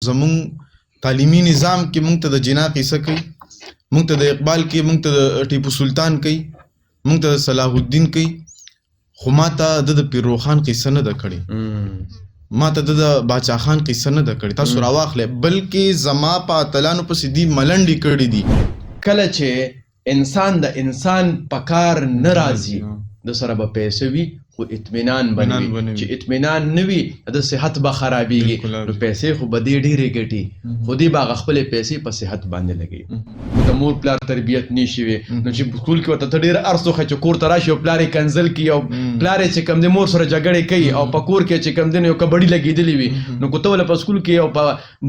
زمون تعلیمي نظام کې مونږ ته د جنا قصه کوي، مونږ ته د اقبال کې، مونږ ته د ټیپو سلطان کوي، مونږ ته د صلاح الدین کوي، خو ما ته د پیر روخان قصه نه ده کړې، ما ته د باچا خان قصه نه ده کړې. تاسو راواخلئ، بلکې زما په اتلانو پسې دي ملنډې کړې دي. کله چې انسان د انسان په کار نه راځي، د سره به پیسې وي خو اطمینان به نه وي. چې اطمینان نه وي د صحت به خرابېږي، نو پیسې خو به دې ډېرې ګټي، خو دې به هغه خپلې پیسې په صحت باندې لګوي. نو د مور پلار تربیت نه شي وي، نو چې سکول کې ورته ته ډېر ارس وښیې چې کور ته راشي او پلار یې کنځل کړي او پلار یې چې کوم دی مور سره جګړې کوي او په کور کې چې کوم دی نو یو کبډي لګېدلې وي، نو که ته ولې په سکول کې او په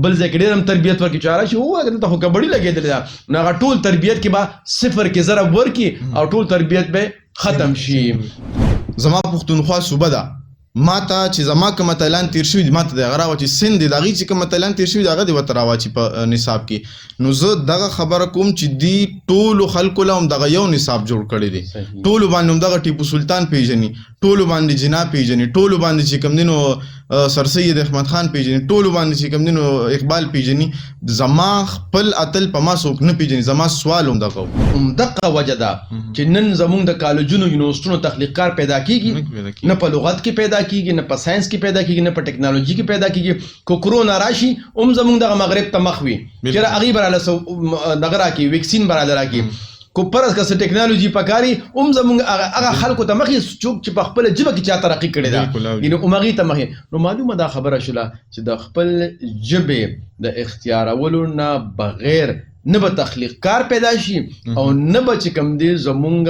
بل ځای کې ډېر هم تربیت ورکړي چې راشي ووایه دلته خو کبډي لګېدلې ده، نو هغه ټول تربیت کې به صفر کې ضرب ورکړي او ټول تربیت به ختم شي. زما پښتونخوا صوبه ده، ما ته چې زما کوم اتلان تیر شوي دي، ما ته د هغه راواچي سند دی، د هغې چې کوم اتلان تیر شوي دي هغه دې ورته راواچي په نصاب کې. نو زه دغه خبره کوم چې دي ټولو خلکو له هم دغه یو نصاب جوړ کړی دی، ټولو باندې هم دغه ټیپو سلطان پیژني، ټولو باندې جنا پیژني، ټولو باندې چې کوم دی نو سر سید احمد خان پیژني، ټولو باندې چې کوم دی نو اقبال پیژني. زما خپل اتل په ما څوک نه پیژني. زما سوال همدغه همدغه وجه ده چې نن زموږ د کالجونو یونیورسټونو تخلیقکار پیدا کیږي، نه په لغت کې پیدا کیږي، نه په ساينس کې پیدا کیږي، نه په ټیکنالوژي کې پیدا کیږي. کو کرونا راشي هم زموږ دغه مغرب ته مخ وي چې هغې به راله دغه راکړي، ویکسین به راله راکړي. کو پرس که څه ټیکنالوژي پکاري هم زموږ هغه خلکو ته مخې څوک چې په خپله ژبه کې چا ترقي کړې ده، یعنې همغې ته مخې. نو معلومه دا خبره شوله چې د خپل ژبې د اختیارولو نه بغیر نه به تخلیقکار پیدا شي او نه به چې کوم دی زمونږ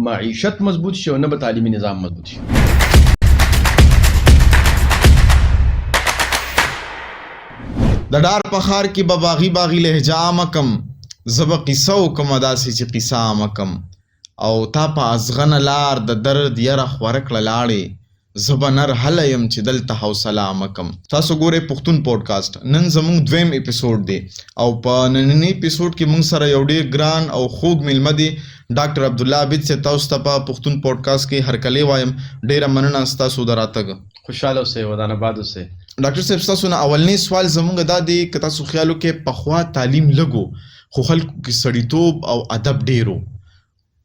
معیشت مضبوط شي او نه به تعلیمي نظام مضبوط شي. د ډار په ښار کې به باغي باغي لهجه عامه کم، زه به قصه وکم داسې چې قصه عامه کم، او تا په ازغنه لار د درد یره خوره کړه لاړې، زه به نر هله یم چې دلته حوصله عامه کم. تاسو ګورئ پښتون پوډکاسټ، نن زموږ دویم اپیسوډ دی او په ننني اپیسوډ کې موږ سره یو ډېر ګران او خوږ میلمه دی ډاکټر عبدالله عابد صاحب. تاسو ته په پښتون پوډکاسټ کې هرکلی وایم، ډېره مننه ستاسو د راتګ. خوشحاله اوسئ، ودان آباد اوسئ. ډاکټر صاحب ستاسو نه اولنی سوال زموږ دا دی که تاسو خیال وکړئ پخوا تعلیم لږ خو خلکو کې سړیتوب او ادب ډېر و،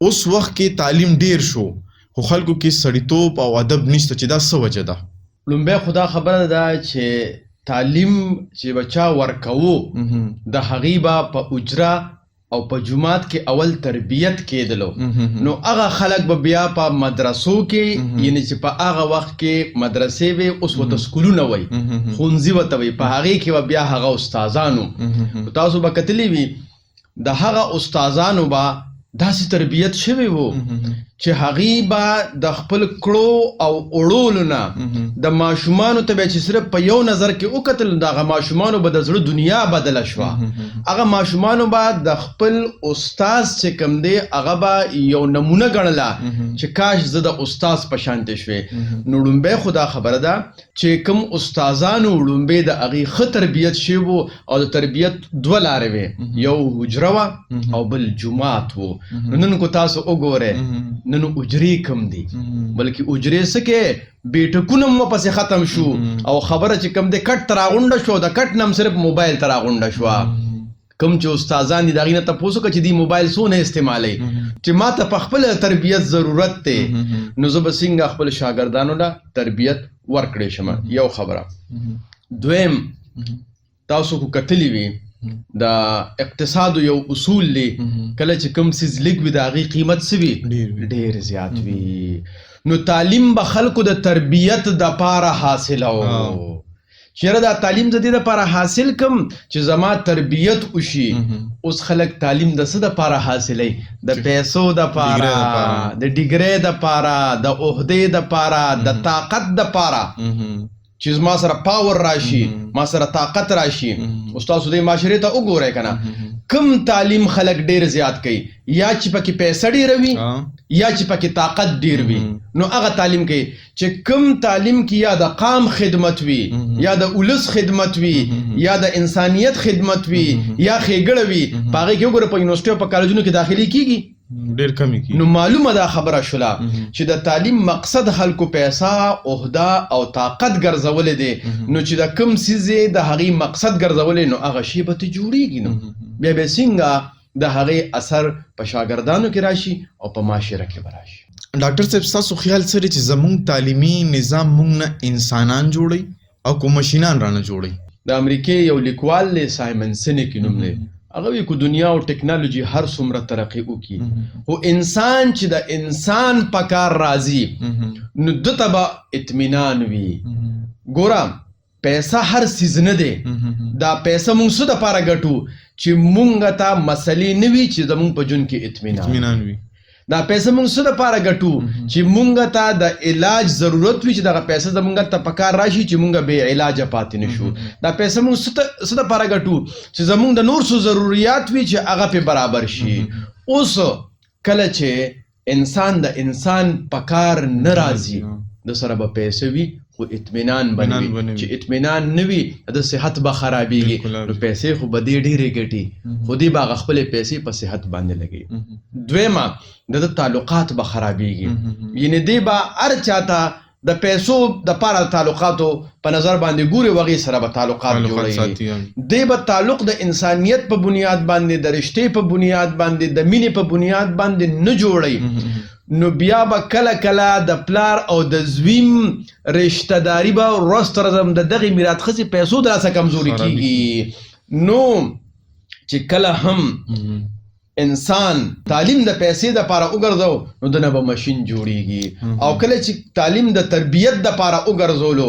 اوس وخت کې تعلیم ډېر شو خو خلکو کې سړیتوب او ادب نشته، چې دا څه وجه ده؟ لومبی خو دا خبره ده چې تعلیم چې به چا ورکوو د هغې به په اجره او په جومات کې اول تربیت کېدلو، نو هغه خلک به بیا په مدرسو کې، یعنی چې په هغه وخت کې مدرسې وې، اوس ورته سکولونه وایي، ښوونځي ورته وایي، په هغې کې به بیا هغه استادانو، تاسو به کتلی وي د هغه استادانو به داسې تربیت شوی و چې هغې به د خپل کړو او اړولو نه د ماشومانو ته به چې صرف په یو نظر کې وکتل، د هغه ماشومانو به د زړه دنیا بدله شوه. هغه ماشومانو به د خپل استاد چې کوم دی هغه به یو نمونه ګڼله چې کاش زه د استاد په شانتې شوې. نو لومبی خو دا خبره ده چې کوم استادانو لومبی د هغې ښه تربیت شوی و او د تربیت دوه لارې وې، یو حجره وه او بل جومات و. نو نن کو تاسو وګورئ نن اجرې کم دي، بلکې اجرې څه کې بیټکونه هم ورپسې ختم شو او خبره چې کم دی کټ ته راغونډه شو، د کټ نه هم صرف موبایل ته راغونډه شوه. کوم چې استادان دي د هغې نه تپوس وکړه چې دوی موبایل څونه استعمالوي، چې ما ته په خپله تربیت ضرورت دی، نو زه به څنګه خپل شاګردانو له تربیت ورکړی شم. یو خبره. دویم، تاسو خو کتلی وي د اقتصادو یو اصول دی، کله چې کوم څیز لږ وي د هغې قیمت څه وي؟ ډېر زیات وي. نو تعلیم به خلکو د تربیت دپاره حاصلو، چېرې دا تعلیم زه دې دپاره حاصل کم چې زما تربیت وشي. اوس خلک تعلیم د څه دپاره حاصلوي؟ د پیسو دپاره، د ډیګرۍ دپاره، د عهدې دپاره، د طاقت دپاره، چې ما سره پاور راشي، ما سره طاقت راشي. اوس تاسو دې معاشرې ته وګورئ که نه، کوم تعلیم خلک ډېر زیات کوي، یا چې پکې پیسه ډېره وي یا چې پکې طاقت ډېر وي، نو هغه تعلیم کوي. چې کوم تعلیم کې یا د قام خدمت وي، یا د اولس خدمت وي، یا د انسانیت خدمت وي، یا ښېګړه وي، په هغې کې وګوره په یونیورسټي او په کالجونو کې داخلي کېږي ډېر کمی کی. نو معلومه دا خبره شوله چې د تعلیم مقصد خلکو پیسه، عهده او طاقت ګرځولې دی. نو چې د کوم څیز یې د هغې مقصد ګرځولې نو هغه شی به ته جوړېږي. نو بیا به څنګه د هغې اثر په شاګردانو کې راشي او په معاشره کې به راشي. ډاکټر صاحب ستاسو خیال څه دی چې زموږ تعلیمي نظام موږ نه انسانان جوړوي او که مشینان رانه جوړوي؟ د امریکې یو لیکوال دی سایمن سینیک نوم دی. هغه وایي که دنیا او ټکنالوژي هر څومره ترقي وکړي خو انسان چې د انسان په کار راځي نو ده ته به اطمینان وي. ګوره پیسه هر څیز نه دی. دا پیسه موږ څه دپاره ګټو چې موږ ته مسلې نه وي چې زموږ په ژوند کې اطمینان وي. دا پیسه موږ څه دپاره ګټو چې موږ ته د علاج ضرورت وي چې دغه پیسه زموږ ته په کار راشي چې موږ بې علاجه پاتې نه شو. دا پیسه موږ څه دپاره ګټو چې زموږ د نور څه ضروریات وي چې هغه پې برابر شي. اوس کله چې انسان د انسان په کار نه راځي د سره به پیسه وي خو اطمینان به نه وي. چې اطمینان نه وي د صحت به خرابېږي. نو پیسې خو به دې ډېرې ګټي خو دې به هغه خپلې پیسې په صحت باندې لګوي. دویمه د تعلقات به خرابېږي. یعنې دې به هر چاته د پیسو دپاره تعلقاتو په نظر باندې ګوري وغې سره به تعلقات جوړوي. دې به تعلق د انسانیت په بنیاد باندې، د رشتې په بنیاد باندې، د مینې په بنیاد باندې نه جوړوي. نو بیا به کله کله د پلار او د زویم رشته داري به ورځ تر ورځ د دغې میرات ښځې پیسو د لاسه کمزوري کېږي. نو چې کله هم انسان تعلیم د پیسې دپاره وګرځو نو دنه به مشین جوړېږي. او کله چې تعلیم د تربیت دپاره وګرځولو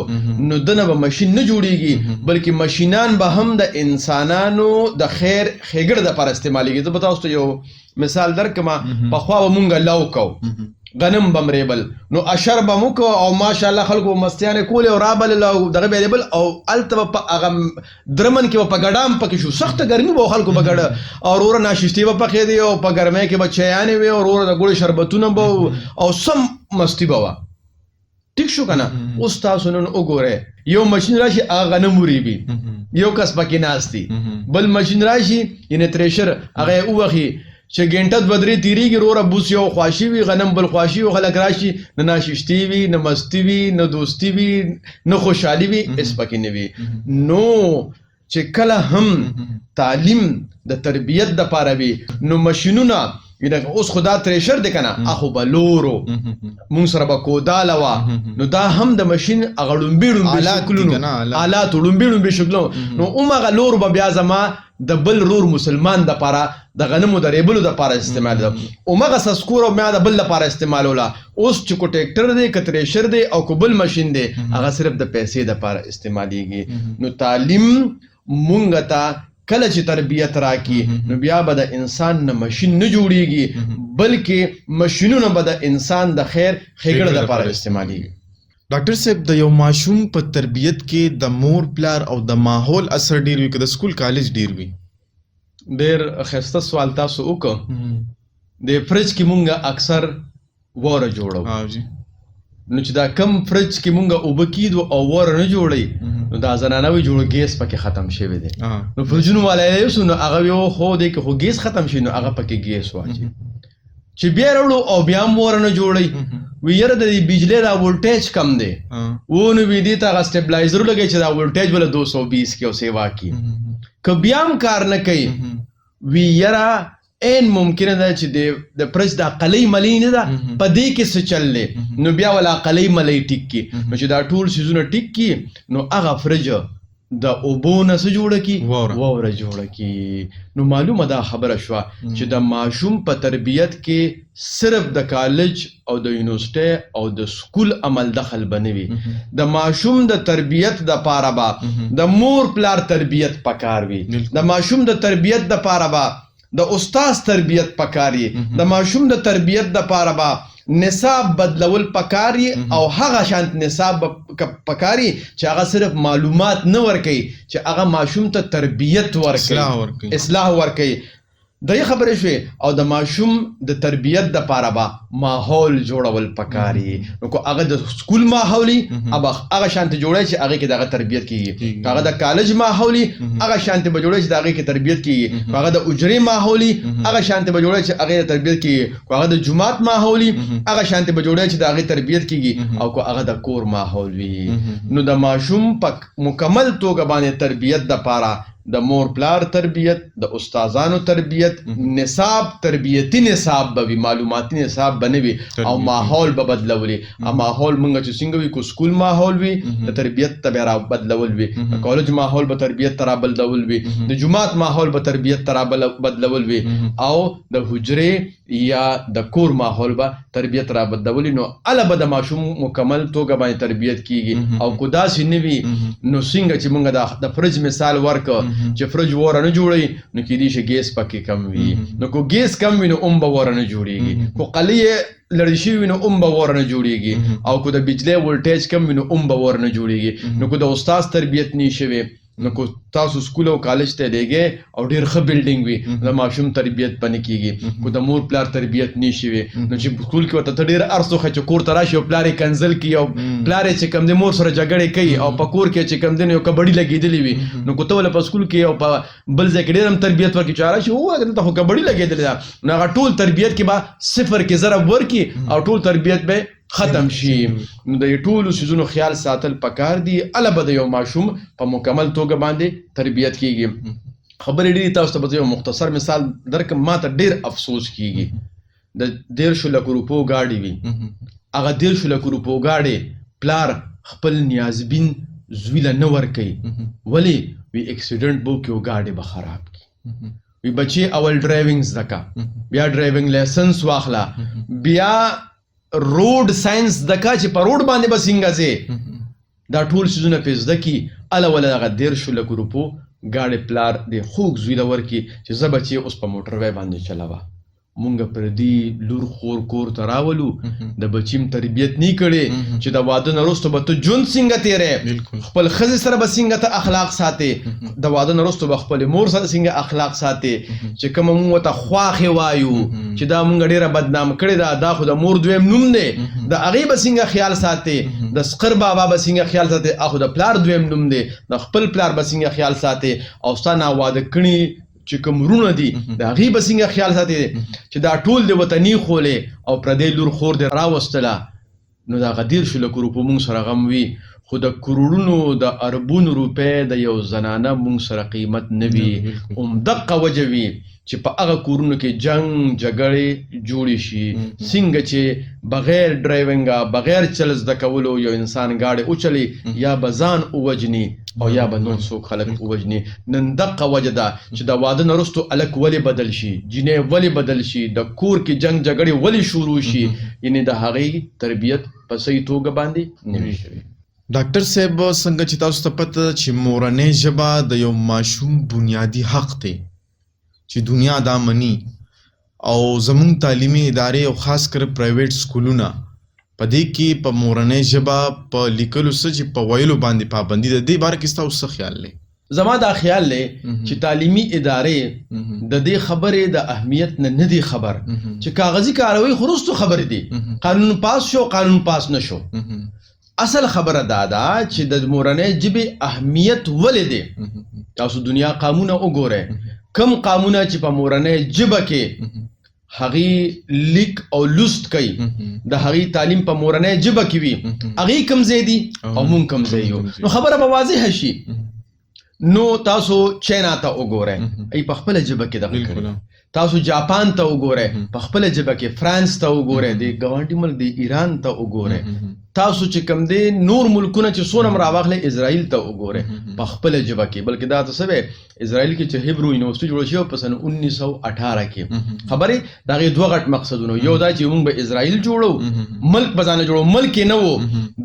نو دنه به مشین نه جوړېږي بلکې مشینان به هم د انسانانو د خیر ښېګړې دپاره استعمالېږي. زه به تاسو ته یو مثال درکړم. پخوا به مونږ لو کوو، غنم به مرېبل، نو اشر به مو کوو او ماشاءالله خلکو به مستیانې کولې او رابلل او دغه به یې لیبل او هلته به په هغه درمن کې به په ګډام پکې شو. سخته ګرمي به خلکو به ګډه او وروره ناشتې به پخېدې او په ګرمۍ کې به چایانې وې او وروره د ګوړې شربتونه به او سم مستی به وه. ټیک شو که نه؟ اوس تاسو نن وګورئ یو مشین راشي هغه غنم ورېبي، یو کس پکې ناست دی. بل مشین راشي یعنې تریشر هغه یې ووخي چې ګنټه دوه درې تېرېږي وروره بوس یو خواشي وي غنم بل خواشي وي خلک راشي نه ناششتي وي نه مستي وي نه دوستي وي نه خوشحالي وي هېڅ پکې نه وي. نو چې کله هم تعلیم د تربیت دپاره وي نو مشینونه اوس خو دا تریشر دی که نه اخو به لورو مونږ سره به کوداله وه نو دا هم د مشین هغه ړومبې ړومبې شکلونو آلاتو ړومبې ړومبې شکلونو نو همغه لور به بیا زما د بل رور مسلمان دپاره د غنمو د ریبلو دپاره استعمال ده. همغه سسکور او بیا د بل دپاره استعمالوله. اوس چې کو ټریکټر دی که تریشر دی او که بل مشین دی هغه صرف د پیسې دپاره استعمالیږي. نو تعلیم مونږ ته کله چې تربیت راکړي نو بیا به د انسان نه مشین نه جوړېږي بلکې مشینونه به د انسان د خیر ښېګړه دپاره استعمالېږي. ډاکټر صاحب د یو ماشوم په تربیت کې د مور پلار او د ماحول اثر ډېر وي که د سکول کالج ډېر وي؟ ډېر ښایسته سوال تاسو وکړو. د فرج کې مونږ اکثر واره جوړو. نو چې دا کم فرج کې مونږ اوبه کیدو او واره نه جوړوي نو دا زنانوي جوړو ګیس پکې ختم شوی دی. نو فرجونو والا یې یوسو نو هغه یو خو دی که خو ګیس ختم شي نو هغه پکې ګیس واچي چې بیا راوړو او بیا هم واره نه جوړوي. وی یاره د بجلی دا ولټیج کم دی و نو وي دې ته هغه سټیبلایزر ولګوي چې دا ولټیج بله 220 کې او سیوا کړي. که بیا هم کار نه کوي وی یاره این ممکنه ده چې د فرج دا قلۍ ملۍ نه ده په دې کې څه چل دی نو بیا ولا قلۍ ملۍ ټیک کړي. نو چې دا ټول څیزونه ټیک کړي نو هغه فرج د اوبو نه څه جوړه کړي واوره جوړه کړي. نو معلومه دا خبره شوه چې د ماشوم په تربیت کې صرف د کالج او د یونیورسټۍ او د سکول عمل دخل به نه وي. د ماشوم د تربیت دپاره به د مور پلار تربیت پکار وي. د ماشوم د تربیت دپاره به د استاد تربیت پکاري. د ماشوم د تربیت دپاره به نصاب بدلول پکاري او هغه شانت نصاب پکاري چې هغه صرف معلومات نه ورکوي چې هغه ماشوم ته تربیت ورکوي اصلاح ورکوي. دغه خبرې شوې او د ماشوم د تربیت د پاره به ماحول جوړول پکاري نو کو هغه د سکول ماحولي اب هغه شانت جوړای چې هغه کې دغه تربیت کیږي هغه د کالج ماحولي هغه شانت به جوړای چې هغه کې تربیت کیږي هغه د اجري ماحولي هغه شانت به جوړای چې هغه تربیت کیږي هغه د جماعت ماحولي هغه شانت به جوړای چې هغه تربیت کیږي او کو هغه د کور ماحول وي نو د ماشوم په مکمل توګه باندې تربیت د پاره د مور پلار تربیت د استادانو تربیت نصاب تربیتی نصاب به معلوماتي نصاب بنوي او ماحول به بدلولي ا ماحول مونږ چې څنګه وي کو سکول ماحول وي د تربیت ته را بدلول وي کالج ماحول به تربیت ته را بدلول وي د جماعت ماحول به تربیت ته را بدلول وي او د حجره یا د کور ماحول به تربیت را بدلول نو اله به د ماشوم مکمل توګه باندې تربیت کیږي او کو داسې نوي نو څنګه چې مونږ د فرج مثال ورکو چې فرج وره نه جوړي نو کې دي چې ګیس پکې کم وي نو کو ګیس کم وي نو به وره نه جوړيږي کو قلیه لړی شي وي نو به وره نه جوړيږي او کو د بجلی ولټیج کم وي نو به وره نه جوړيږي نو کو د استاد تربیت نشي نو کو تاسو سکول او کالج ته لګي او ډیر ښه بلډینګ وي د ماشوم تربیت پنه کیږي کو د مور پلار تربیت نشي وي نو چې سکول کې وته ډیر ارسو خچ کور تراشي او پلار کنسل کی او پلار چې کم د مور سره جګړه کوي او په کور کې چې کم دنه یو کبډي لګیدلی وي نو کو ته ول په سکول کې او په بل ځای کې ډیرم تربیت ورکړي چاره شي او هغه ته کبډي لګیدلی نو هغه ټول تربیت کې با صفر کې ضرب ورکی او ټول تربیت به ختم شي نو د ټولو سيزونو خیال ساتل پکار دي البته د یو ماشوم په مکمل توګه باندې تربیت کیږي خبرې ډېری تاسو ته یو مختصر مثال درکم ما ته ډېر افسوس کیږي د 1.5 لک روپو گاډي وي هغه 1.5 لک روپو گاډي پلار خپل نیازبین زویله نه ور کوي ولی وی اکسیډنٹ بو کې گاډي به خراب کی وی بچي اول ډرایوینګ زکا بیا ډرایوینګ لایسنس واخلا بیا روډ ساينس دکا چې په روډ باندې بسنګا سي دا ټول سيزونه پېزده کی الا ولا غ 1.5 لک روپو گاډي پلار د خوګ زویله ورکی چې زبچي اوس په موټر وای باندې چلاوه مونږ پر دې لور خور کور تراولو د بچیم تربیت نه کړي چې د واده نرستو به ته جون څنګه تیرې خپل خزي سره به څنګه ته اخلاق ساتي د واده نرستو به خپل مور سره څنګه اخلاق ساتي چې کوم مونږ ته خواخه وایو چې دا مونږ ډیره بدنام کړي دا خو د مور دویم نوم دی د هغه به څنګه خیال ساتي د سقر بابا به څنګه خیال ساتي اخو د پلار دویم نوم دی د خپل پلار به څنګه خیال ساتي او ستانه واده کړي چې کوم رونه دي د هغې به څنګه خیال ساتي چې دا ټول د وطني خولې او پردی لور خور د راوستله نو د هغه 1.5 لک روپو مونږ سره غم وي خو د کروڑونو د اربونو روپۍ د یو زنانه مونږ سره قیمت نه وي همدغه وجه وي چې په هغه کورونو کې جنگ جګړې جوړې شي څنګه چې بغیر ډرایوینګه بغیر چل زده کولو یو انسان گاډي اوچلي یا به ځان ووجني او یا به نور څوک خلک ووجني نن دغه وجه ده چې د واده نه وروسته الک ولې بدل شي جنې ولې بدل شي د کور کې جنگ جګړې ولې شروع شي یعنی د هغې تربیت په صحیح توګه باندې نه وي شوی ډاکټر صاحب څنګه چې تاسو ته پته چې مورنۍ ژبه د یو ماشوم بنیادی حق دی چې دنیا دا مني او زموږ تعلیمي ادارې او خاص کر پرایویټ سکولونه په دې کې په مورنۍ ژبه په لیکلو څه چې په ویلو باندې پابندي ده دې باره کې ستاسو څه خیال دی زما دا خیال دی چې تعلیمي ادارې د دې خبرې د اهمیت نه دی خبر چې کاغذي کاروي خو وروسته خبرې دي قانون پاس شو قانون پاس نه شو اصل خبره دا ده چې د مورنۍ ژبې اهمیت ولې دی تاسو دنیا قانونه وګورئ کم قانونه چې په مورنۍ ژبه کې هغې لیک او لوست کوي د هغې تعلیم په مورنۍ ژبه کې وي هغې کم ځای دي او مونږ کم ځای یو نو خبره به واضحه شي نو تاسو چاینا ته وګورئ ای په خپله ژبه کې دغه کړي تاسو جاپان ته وګورئ په خپله ژبه کې فرانس ته وګورئ د ګاونډي ملک د ایران ته وګورئ تاسو چې کوم دی نور ملکونه چې څونه راواخلئ اسرائیل ته وګورئ په خپله ژبه کې بلکې دا ته څه اسرائیل کې چې هیبرو یونیورسټي جوړه شوې په سن 1918 کې خبرې د هغې دوه غټ مقصدونه یو دا چې موږ به اسرائیل جوړو ملک به ځانه جوړو ملک یې نه و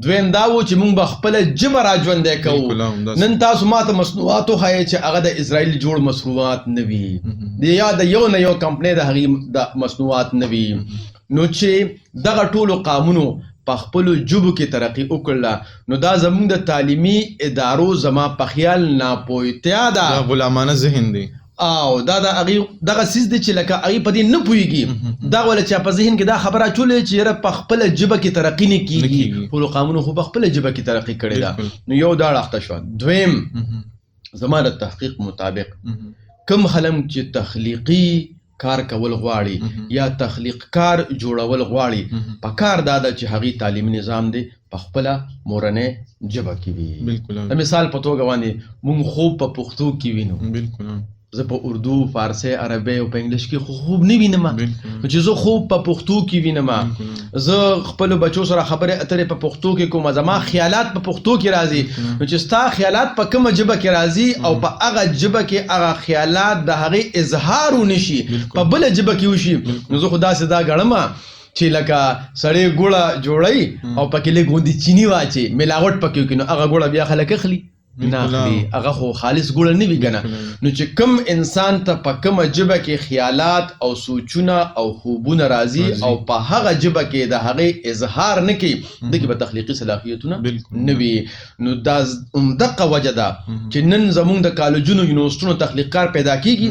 دویم دا و چې موږ به خپله ژبه را ژوندی کوو نن تاسو ما ته مصنوعات وښایئ چې هغه د اسرائیل جوړ مصنوعات نه وي یا د یو نه یو کمپنۍ د هغې د مصنوعات نه وي نو چې دغه ټولو قامونو په خپلو ژبو کې ترقي وکړله نو دا زموږ د تعلیمي ادارو زما په خیال ناپوهتیا ده غلامانه ذهن دی او دا د هغې دغه څیز دی چې لکه هغې په دې نه پوهېږي دا ولا چا په ذهن کې دا خبره اچولې چې یاره په خپله ژبه کې ترقي نه کېږي ټولو قامونو خو په خپله ژبه کې ترقي کړې ده نو یو دا اړخته شوه. دویم زما د تحقیق مطابق کم خلک چې تخلیقي کار کول غواړي یا تخلیق کار جوړول غواړي په کار دا ده چې هغې تعلیمي نظام دی په خپله مورنۍ ژبه کې وي. د مثال په توګه باندې مونږ خوب په پښتو کې وینو زه په اردو فارسی عربی او په انګلیش کې خو خوب نه وینم نو چې زه خوب په پښتو کې وینم زه خپلو بچو سره خبرې اترې په پښتو کې کوم زما خیالات په پښتو کې راځي نو چې ستا خیالات په کومه ژبه کې راځي او په هغه ژبه کې هغه خیالات د هغې اظهار ونشي په بله ژبه کې وشي نو زه خو داسې دا ګڼم چې لکه سړی ګوړه جوړوي او پکې لږ غوندې چینی واچي ملاوټ پکې وکړي نو هغه ګوړه بیا خلک اخلي نه اخلي هغه خو خالص ګوړه نه وي که نه نو چې کوم انسان ته په کومه ژبه کې خیالات او سوچونه او خوبونه راځي او په هغه ژبه کې د هغې اظهار نه کوي دغې به تخلیقي صلاحیتونه نه وي. نو دا همدغه وجه ده چې نن زموږ د کالجونو یونیورسټونو تخلیق کار پیدا کېږي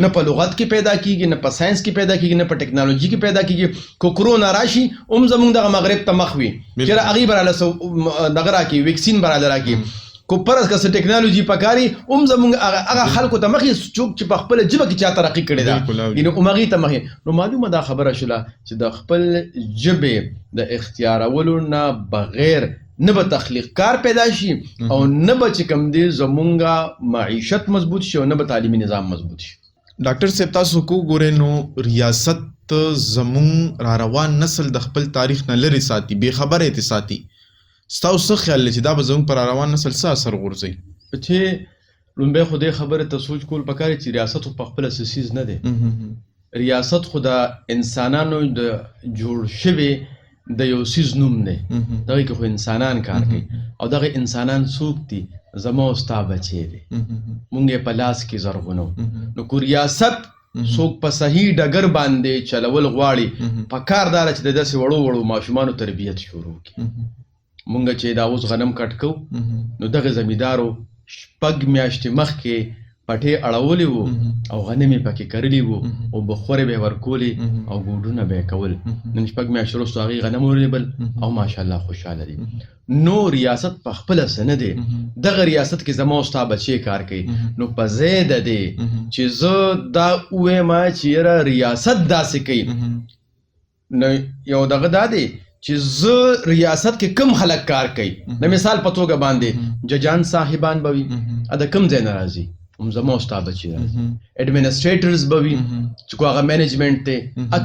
نه په لغت کې پیدا کېږي نه په ساینس کې پیدا کېږي نه په ټکنالوژي کې پیدا کېږي که کرونا راشي هم زموږ دغه مغرب ته مخ وي چېرې هغې به راله دغه راکړي ویکسین به راله راکړي کو پرس که څه ټکنالوژي پکاري هم زموږ هغه خلکو ته مخې څوک چې په خپله ژبه کې چا ترقي کړې ده یعنې هم هغې ته مخې نو معلومه دا خبره شوله چې د خپل ژبې د اختیارولو نه بغیر نه به تخلیق کار پیدا شي او نه به چې کوم دی زمونږ معیشت مضبوط شي او نه به تعلیمي نظام مضبوط شي. ډاکټر صاحب تاسو کو ګورئ نو ریاست زمونږ را روان نسل د خپل تاریخ نه لرې ساتي بې خبره یې ساتي ستاسو څه خیال دی چې دا به زموږ پر روان نسل څه اثر غورځوي؟ چې لومبی خو دې خبرې ته سوچ کول پکار دی چې ریاست خو پخپله څه څیز نه دی ریاست خو د انسانانو د جوړ شوي د یو څیز نوم دی دغې کې خو انسانان کار کوي او دغه انسانان څوک دي زما او ستا بچی دی مونږ یې په لاس کې زرغونو نو که ریاست څوک په صحیح ډګر باندې چلول غواړي په کار دا ده چې د داسې وړو وړو ماشومانو تربیت شروع کړي. مونږ چې دا اوس غنم کټ کوو نو دغه زمیندارو 6 میاشتې مخکې پټې اړولې وو او غنم یې پکې کرلي وو او بخورې به یې ورکولې او ګوډونه به یې کول نن 6 میاشتې وروسته هغې غنم ولیبل او ماشاءالله خوشحاله دي. نو ریاست په خپله څه نه دی دغه ریاست کې زما او ستا بچې کار کوي نو په ځای د دی چې زه دا ووایم چې یاره ریاست داسې کوي نو یو دغه دا دی چې زه ریاست کې کم خلک کار کوي د مثال په توګه باندې ججان صاحبان به وي د کم ځای نه راځي هم زما او ستا بچي راځي اډمنسټریټرز به وي چې کو هغه مینجمنټ دی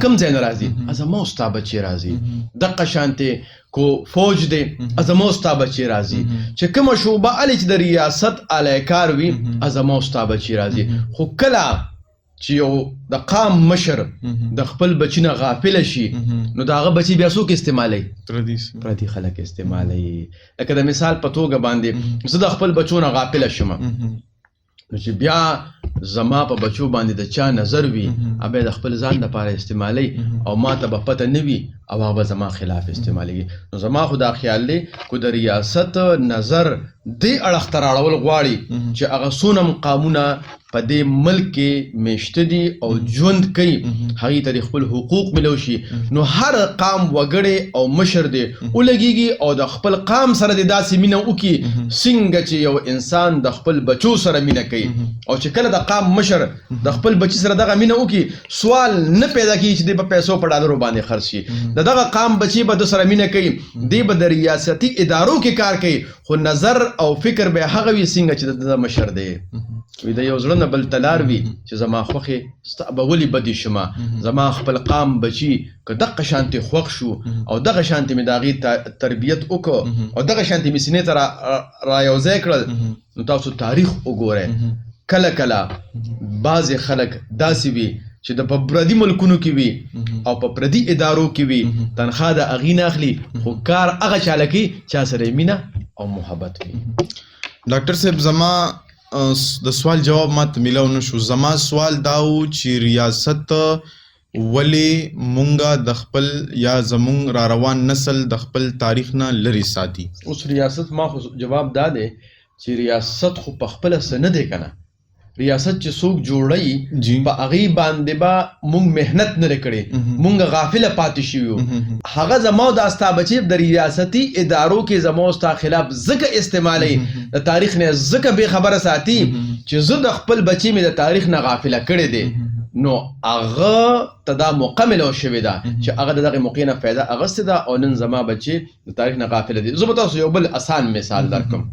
کم ځای نه راځي زما او ستا بچي راځي دقه شانتې کو فوج دی زما او ستا بچي راځي چې کومه شعبه هلې چې د ریاست اهلکار وي زما او ستا بچي راځي خو کله چې یو د قام مشر د خپل بچی نه غافله شي نو د هغه بچی بیا څوک استعمالوي؟ پردي خلک استعمالوي. لکه د مثال په توګه باندې زه د خپل بچو نه غافله شم نو چې بیا زما په بچو باندې د چا نظر وي بیا د خپل ځان دپاره استعمالوي او ما ته به پته نه وي او هغه به زما خلاف استعمالوي. نو زما خو دا خیال دی که د ریاست نظر دې اړخ ته راړول غواړي چې هغه څونه قامونه په دې ملک کې میشته دي او ژوند کوي هغې ته د خپل حقوق ملو شي نو هر قام وګړی او مشر دی ولګېږي او د خپل قام سره د داسې مینه وکړي څنګه چې یو انسان د خپل بچو سره مینه کوي او چې کله د قام مشر د خپل بچي سره دغه مینه وکړي سوال نه پیدا کېږي چې دی په پیسو په ډالرو باندې خرڅ شي د دغه قام بچي به د سره مینه کوي دی به د ریاستي ادارو کې کار کوي خو نظر او فکر به هغه وي څنګه چې د مشر دی وي د یو زړه نه بل تلار وي چې زما خوښې ستا به ولې بدې شمه زما خپل قام بچي که دغه شانتې خوښ شو او دغه شانتې مې د هغې تربیت وکړو او دغه شانتې مې سینې ته را یو ځای کړل نو تاسو تاریخ وګورئ کله کله بعضې خلک داسې وي چې د په پردي ملکونو کې وي او په پردي ادارو کې وي تنخوا د هغې نه اخلي خو کار هغه چاله کوي چا سره یې مینه او محبت وي. ډاکټر صاحب زما د سوال جواب ما ته میلاو نشو. زما سوال دا و چې ریاست ولې مونږه د خپل یا زمونږ را روان نسل د خپل تاریخ نه لرې ساتي؟ اوس ریاست ما خو جواب دا دی چې ریاست خو په خپله څه نه دی که نه ریاست چې څوک جوړی جی په هغې باندې به مونږ محنت نه کړې مونږ غافله پاتې شوي یو هغه زما او دا ستا بچي د ریاستي ادارو کې زما او ستا خلاف ځکه استعمالوي د تاریخ نه ځکه بې خبره ساتي چې زه د خپل بچي مې د تاریخ نه غافله کړی دی نو هغه ته دا موقع میلاو شوې ده چې هغه د دغې موقع نه فایده اخیستې ده او نن زما بچي د تاریخ نه غافله دي. زه به تاسو یو بل اسان مثال درکړم.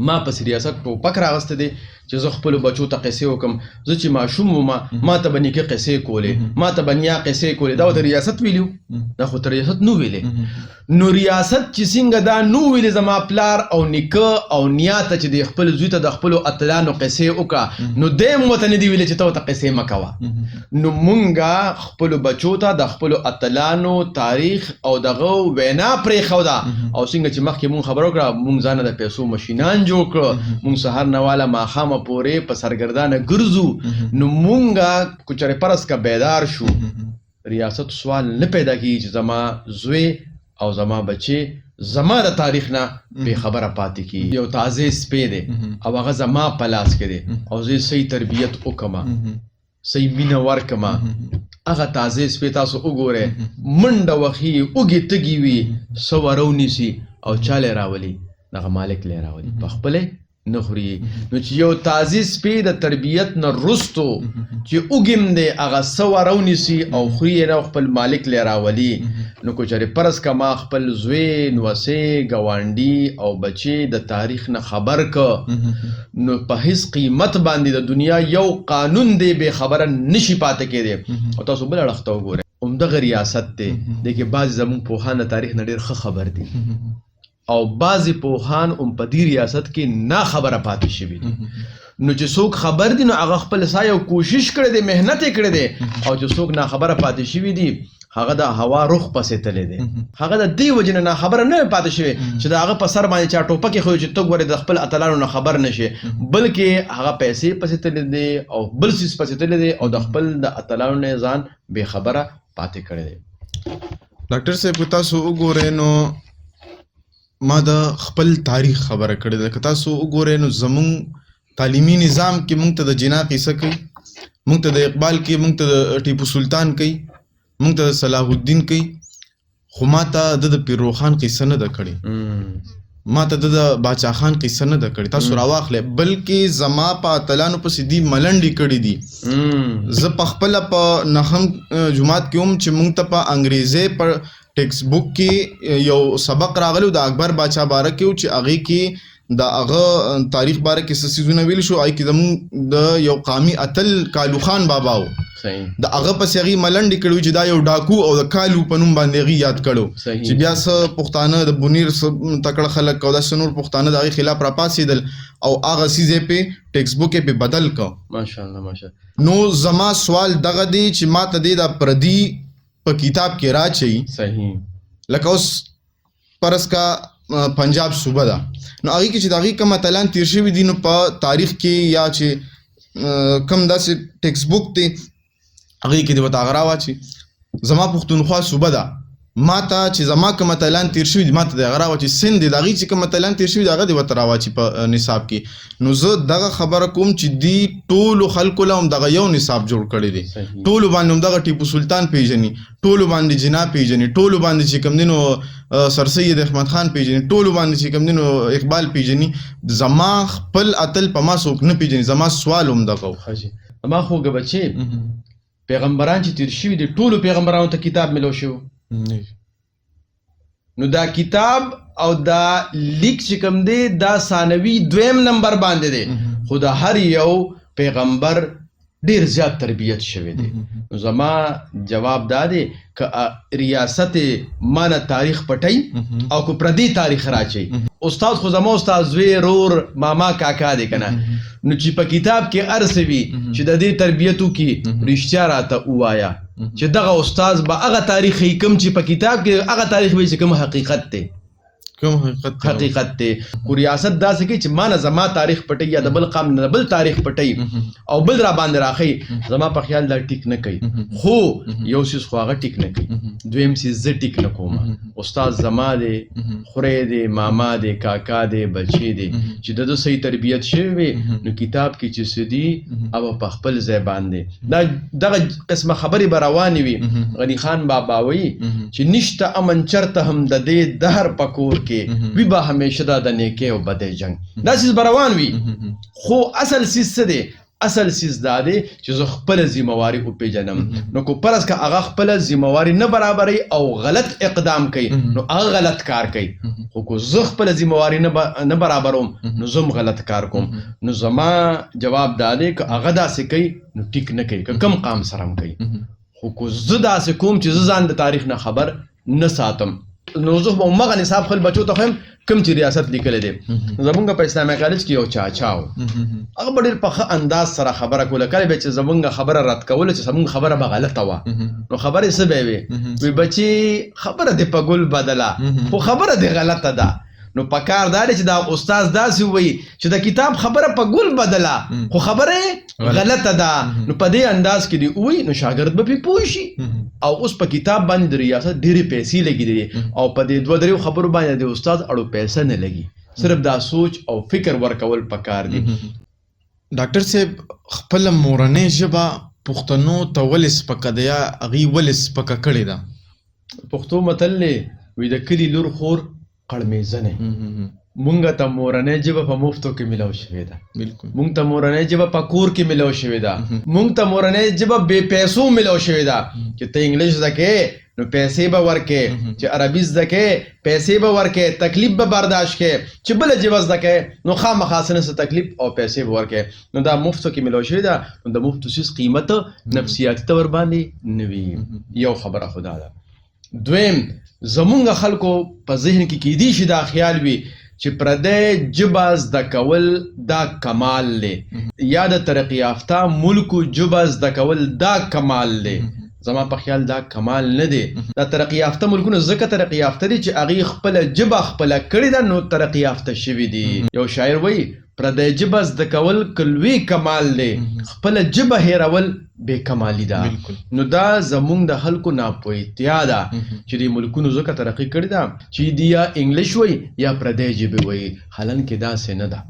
ما پس ریاست ټوپک راغسته دی چې زه خپلو بچو ته قصې وکړم. زه چې ماشوم وم ما ته به نیکه قصې کولې ما ته به نیا قصې کولې دا ورته ریاست ویلي دا خو ته ریاست نو ویلې نو ریاست چې څنګه دا نو ویلې زما پلار او نیکه او نیا ته چې د خپل زوی ته د خپلو اتلانو قصې وکړه نو دی هم ورته نه دي ویلې چې ته ورته قصې مه کوه. نو مونږ خپلو بچو ته د خپلو اتلانو تاریخ او دغه وینا پرېښوده او څنګه چې مخکې مونږ خبره وکړه مونږ ځانه د پیسو مشینان جوړ کړه مونږ سهار نه واله ماښامه پورې په سرګردانه ګرځو نو مونږه که چېرې فرض که بیدار شو ریاست سوال نه پیدا کېږي چې زما زوی او زما بچې زما د تاریخ نه بې خبره پاتې کېږي. یو تازه سپی دی او هغه زما په لاس کې دی او زه صحیح تربیت وکړم صحیح مینه ورکړم هغه تازه سپی تاسو وګورئ منډه وهي اوږې تږي وي څه ورونیسي او چالی راولي دغه مالک لی راولي په خپله نه خوري. نو چې یو تازه سپی د تربیت نه وروستو چې اوږم دی هغه څه ورونیسي او خوري یې نه خپل مالک لی راولي نو که چېرې فرض که ما خپل زوی نوسې ګاونډي او بچې د تاریخ نه خبر که نو په هیڅ قیمت باندې د دنیا یو قانون دی بې خبره نشي پاتې کېدی. او تاسو بل اړخ ته وګورئ همدغه ریاست دی دی کې بعضې زموږ پوهان د تاریخ نه ډېر ښه خبر دي او بعضې پوهان هم په دې ریاست کې نا خبره پاتې شوي دي. نو چې څوک خبر دي نو هغه خپل سا یو کوشش کړی دی محنت یې کړی دی او چې څوک نا خبره پاتې شوي دي هغه د هوا رخ پسې تللی دی هغه د دې وجې نه نا خبره نه پاتې شوی چې د هغه په سر باندې چا ټوپک یې ښوی چې ته ګورې د خپل اتلانو نه خبر نه شي بلکې هغه پیسې پسې تللی دی او بل څیز پسې تللی دی او د خپل د اتلانو نه ځان بې خبره پاتې کړی دی. ډاکټر صاحب که تاسو وګورئ نو ما د خپل تاریخ خبره کړې ده. که تاسو وګورئ نو زمونږ تعلیمي نظام کې مونږ ته د جنا قصه کوي مونږ ته د اقبال کوي مونږ ته د ټیپو سلطان کوي مونږ ته د صلاح الدین کوي خو ما ته د پیرو خان قصه نه ده کړې ما ته د باچا خان قصه نه ده کړې. تاسو راواخلئ بلکې زما په اتلانو پسې دي ملنډې کړې دي. زه پخپله په نهم جماعت کې هم چې مونږ ته په انګریزۍ په ټیکسټ بک کې یو سبق راغلی د اکبر باچا باره کې چې هغې کې د هغه تاریخ باره کې څه څیزونه ویل شو هغې کې زموږ د یو قامي اتل کالو خان بابا و د هغه پسې هغې ملنډې کړې چې دا یو ډاکو او د کالو په نوم باندې هغې یاد کړو چې بیا څه پښتانه د بونیر څه تکړه خلک او داسې نور پښتانه د هغې خلاف راپاڅېدل او هغه څیز یې پې ټیکسټ بک یې پې بدل کړ. ماشاءالله ماشاءالله. نو زما سوال دغه دی چې ما ته دې دا پردي په کتاب کې راچوي صحیح لکه اوس فرض کا پنجاب صوبه ده نو هغې کې چې د هغې کوم اتلان تیر شوي دي نو په تاریخ کې یا چې کوم داسې ټیکسټ بک دی هغې کې دې ورته هغه راواچي زما پښتونخوا صوبه ده ما ته چې زما کوم اتلان تیر شوي دي ما ته د هغه راواچي سند دی د هغې چې کوم اتلان تیر شوي دي هغه دې ورته راواچي په نصاب کې. نو زه دغه خبره کوم چې دې ټولو خلکو له هم دغه یو نصاب جوړ کړی دی ټولو باندې هم دغه ټیپو سلطان پیژني ټولو باندې جنا پیژني ټولو باندې چې کوم دی نو سر سید احمد خان پیژني ټولو باندې چې کوم دی نو اقبال پیژني زما خپل اتل په ما څوک نه پیژني. زما سوال هم دغه ما خوږه بچې پیغمبران چې تیر شوي دي ټولو پیغمبرانو ته کتاب ملو شو نو دا کتاب او دا لیک چې کوم دی دا ثانوي دویم نمبر باندې دی خو د هر یو پیغمبر ډیر زیات تربیت شوی دی. نو زما جواب دا دی که ریاست مانه تاریخ پټی او که پردی تاریخ راچی استاد خو زما استاد زوی رور ماما کاکا دی کنه نو چې په کتاب کې هر څه وي چې د دې تربیت وکړي رښتیا راته ووایه چې دغه استاد به هغه تاریخ یې کوم چې په کتاب کې هغه تاریخ وي چې کوم حقیقت دی. کوم حقیقت دی. خو ریاست داسې کوي چې ما نه زما تاریخ پټوي یا د بل قام نه بل تاریخ پټوي او بل را باندې راخی. زما په خیال دا ټیک نه کوي. خو یو څیز خو هغه ټیک نه کوي، دویم څیز زه ټیک نه کوم. استاد زما دی، خورې دی، ماما دی، کاکا دی، بچی دی، چې د ده صحیح تربیت شوی وي نو کتاب کې چې څه دي او په خپل ځای باندې دغه قسمه خبرې به روانې وي. غني خان بابا وایي چې نشته امن چرته هم د دې دهر په کور کې وی به همیشه دا د نیکۍ او بدۍ جنګ. دا څیز به روان وي. خو اصل څیز څه دی؟ اصل څیز دا دی چې زه خپله ذمهواري وپېژنم. نو که فرض که هغه خپله ذمهواري نه برابروي او غلط اقدام کوي نو هغه غلط کار کوي. خو که زه خپله ذمهواري نه برابروم نو زه هم غلط کار کوم. نو زما جواب دا دی که هغه داسې کوي نو ټیک نه کوي، که کم قام سره هم کوي. خو که زه داسې کوم چې زه ځان د تاریخ نه خبر نه ساتم نو زه به همغه نصاب خپل بچو ته ښیم کوم چې ریاست لیکلی دی. زمونږ په اسلامي کالج کې یو چاچا و، هغه به ډېر په ښه انداز سره خبره کوله. کله به چې زمونږ خبره رد کوله چې زمونږ خبره به غلطه وه نو خبرې څه به وې؟ وی بچي خبره دې په ګل بدله خو خبره دې غلطه ده. نو په کار دا دی چې دا استاد داسې ووایي چې د کتاب خبره په ګل بدله خو خبره غلطه ده. نو په دې انداز کې دی ووایي نو شاګرد به پرې پوه شي. او اوس په کتاب باندې د ریاست ډېرې پیسې لګېدلې او په دې دوه درېو خبرو باندې د استاد اړو پیسه نه لګي، صرف دا سوچ او فکر ورکول پکار دي. ډاکټر صاحب خپله مورنۍ ژبه پښتنو ته ولې سپکه ده یا هغې ولې سپکه کړې ده؟ پښتو متل دی وایي د کلي لور خور قړمیزنې. مونږ ته مورنۍ ژبه په مفتو کې ملاو شوې ده. مونږ ته مورنۍ ژبه په کور کې ملاو شوې ده. مونږ ته مورنۍ ژبه بې پیسو ملاو شوې ده چې ته انګلیش زده کې نو پیسې به ورکې، چې عربي زده کې پیسې به ورکې، تکلیف به برداشت کې، چې بله ژبه زده کې نو خامخا څه نه څه تکلیف او پیسې به ورکې. نو دا مفتو کې ملاو شوې ده نو د مفتو څیز قیمت نفسیاتي طور باندې نه وي. یو خبره خدا ده. دویم زمونږ خلکو په ذهن کې کیدی شي دا خیال وي چې پردی ژبه زده کول دا کمال دی یا د ترقي یافته ملکو ژبه زده کول دا کمال دی. زما په خیال دا کمال نه دی. دا ترقي یافته ملکونه ځکه ترقي یافته دي چې هغې خپله ژبه خپله کړې ده نو ترقي یافته شوي دي. یو شاعر وایي پردی ژبه زده کول که لوی کمال دی، خپله ژبه هېرول بې کمالي ده. نو دا زمونږ د خلکو ناپوهتیا ده چې دې ملکونو ځکه ترقي کړې ده چې دي یا انګلیش وایي یا پردی ژبې وایي، حالانکې داسې نه ده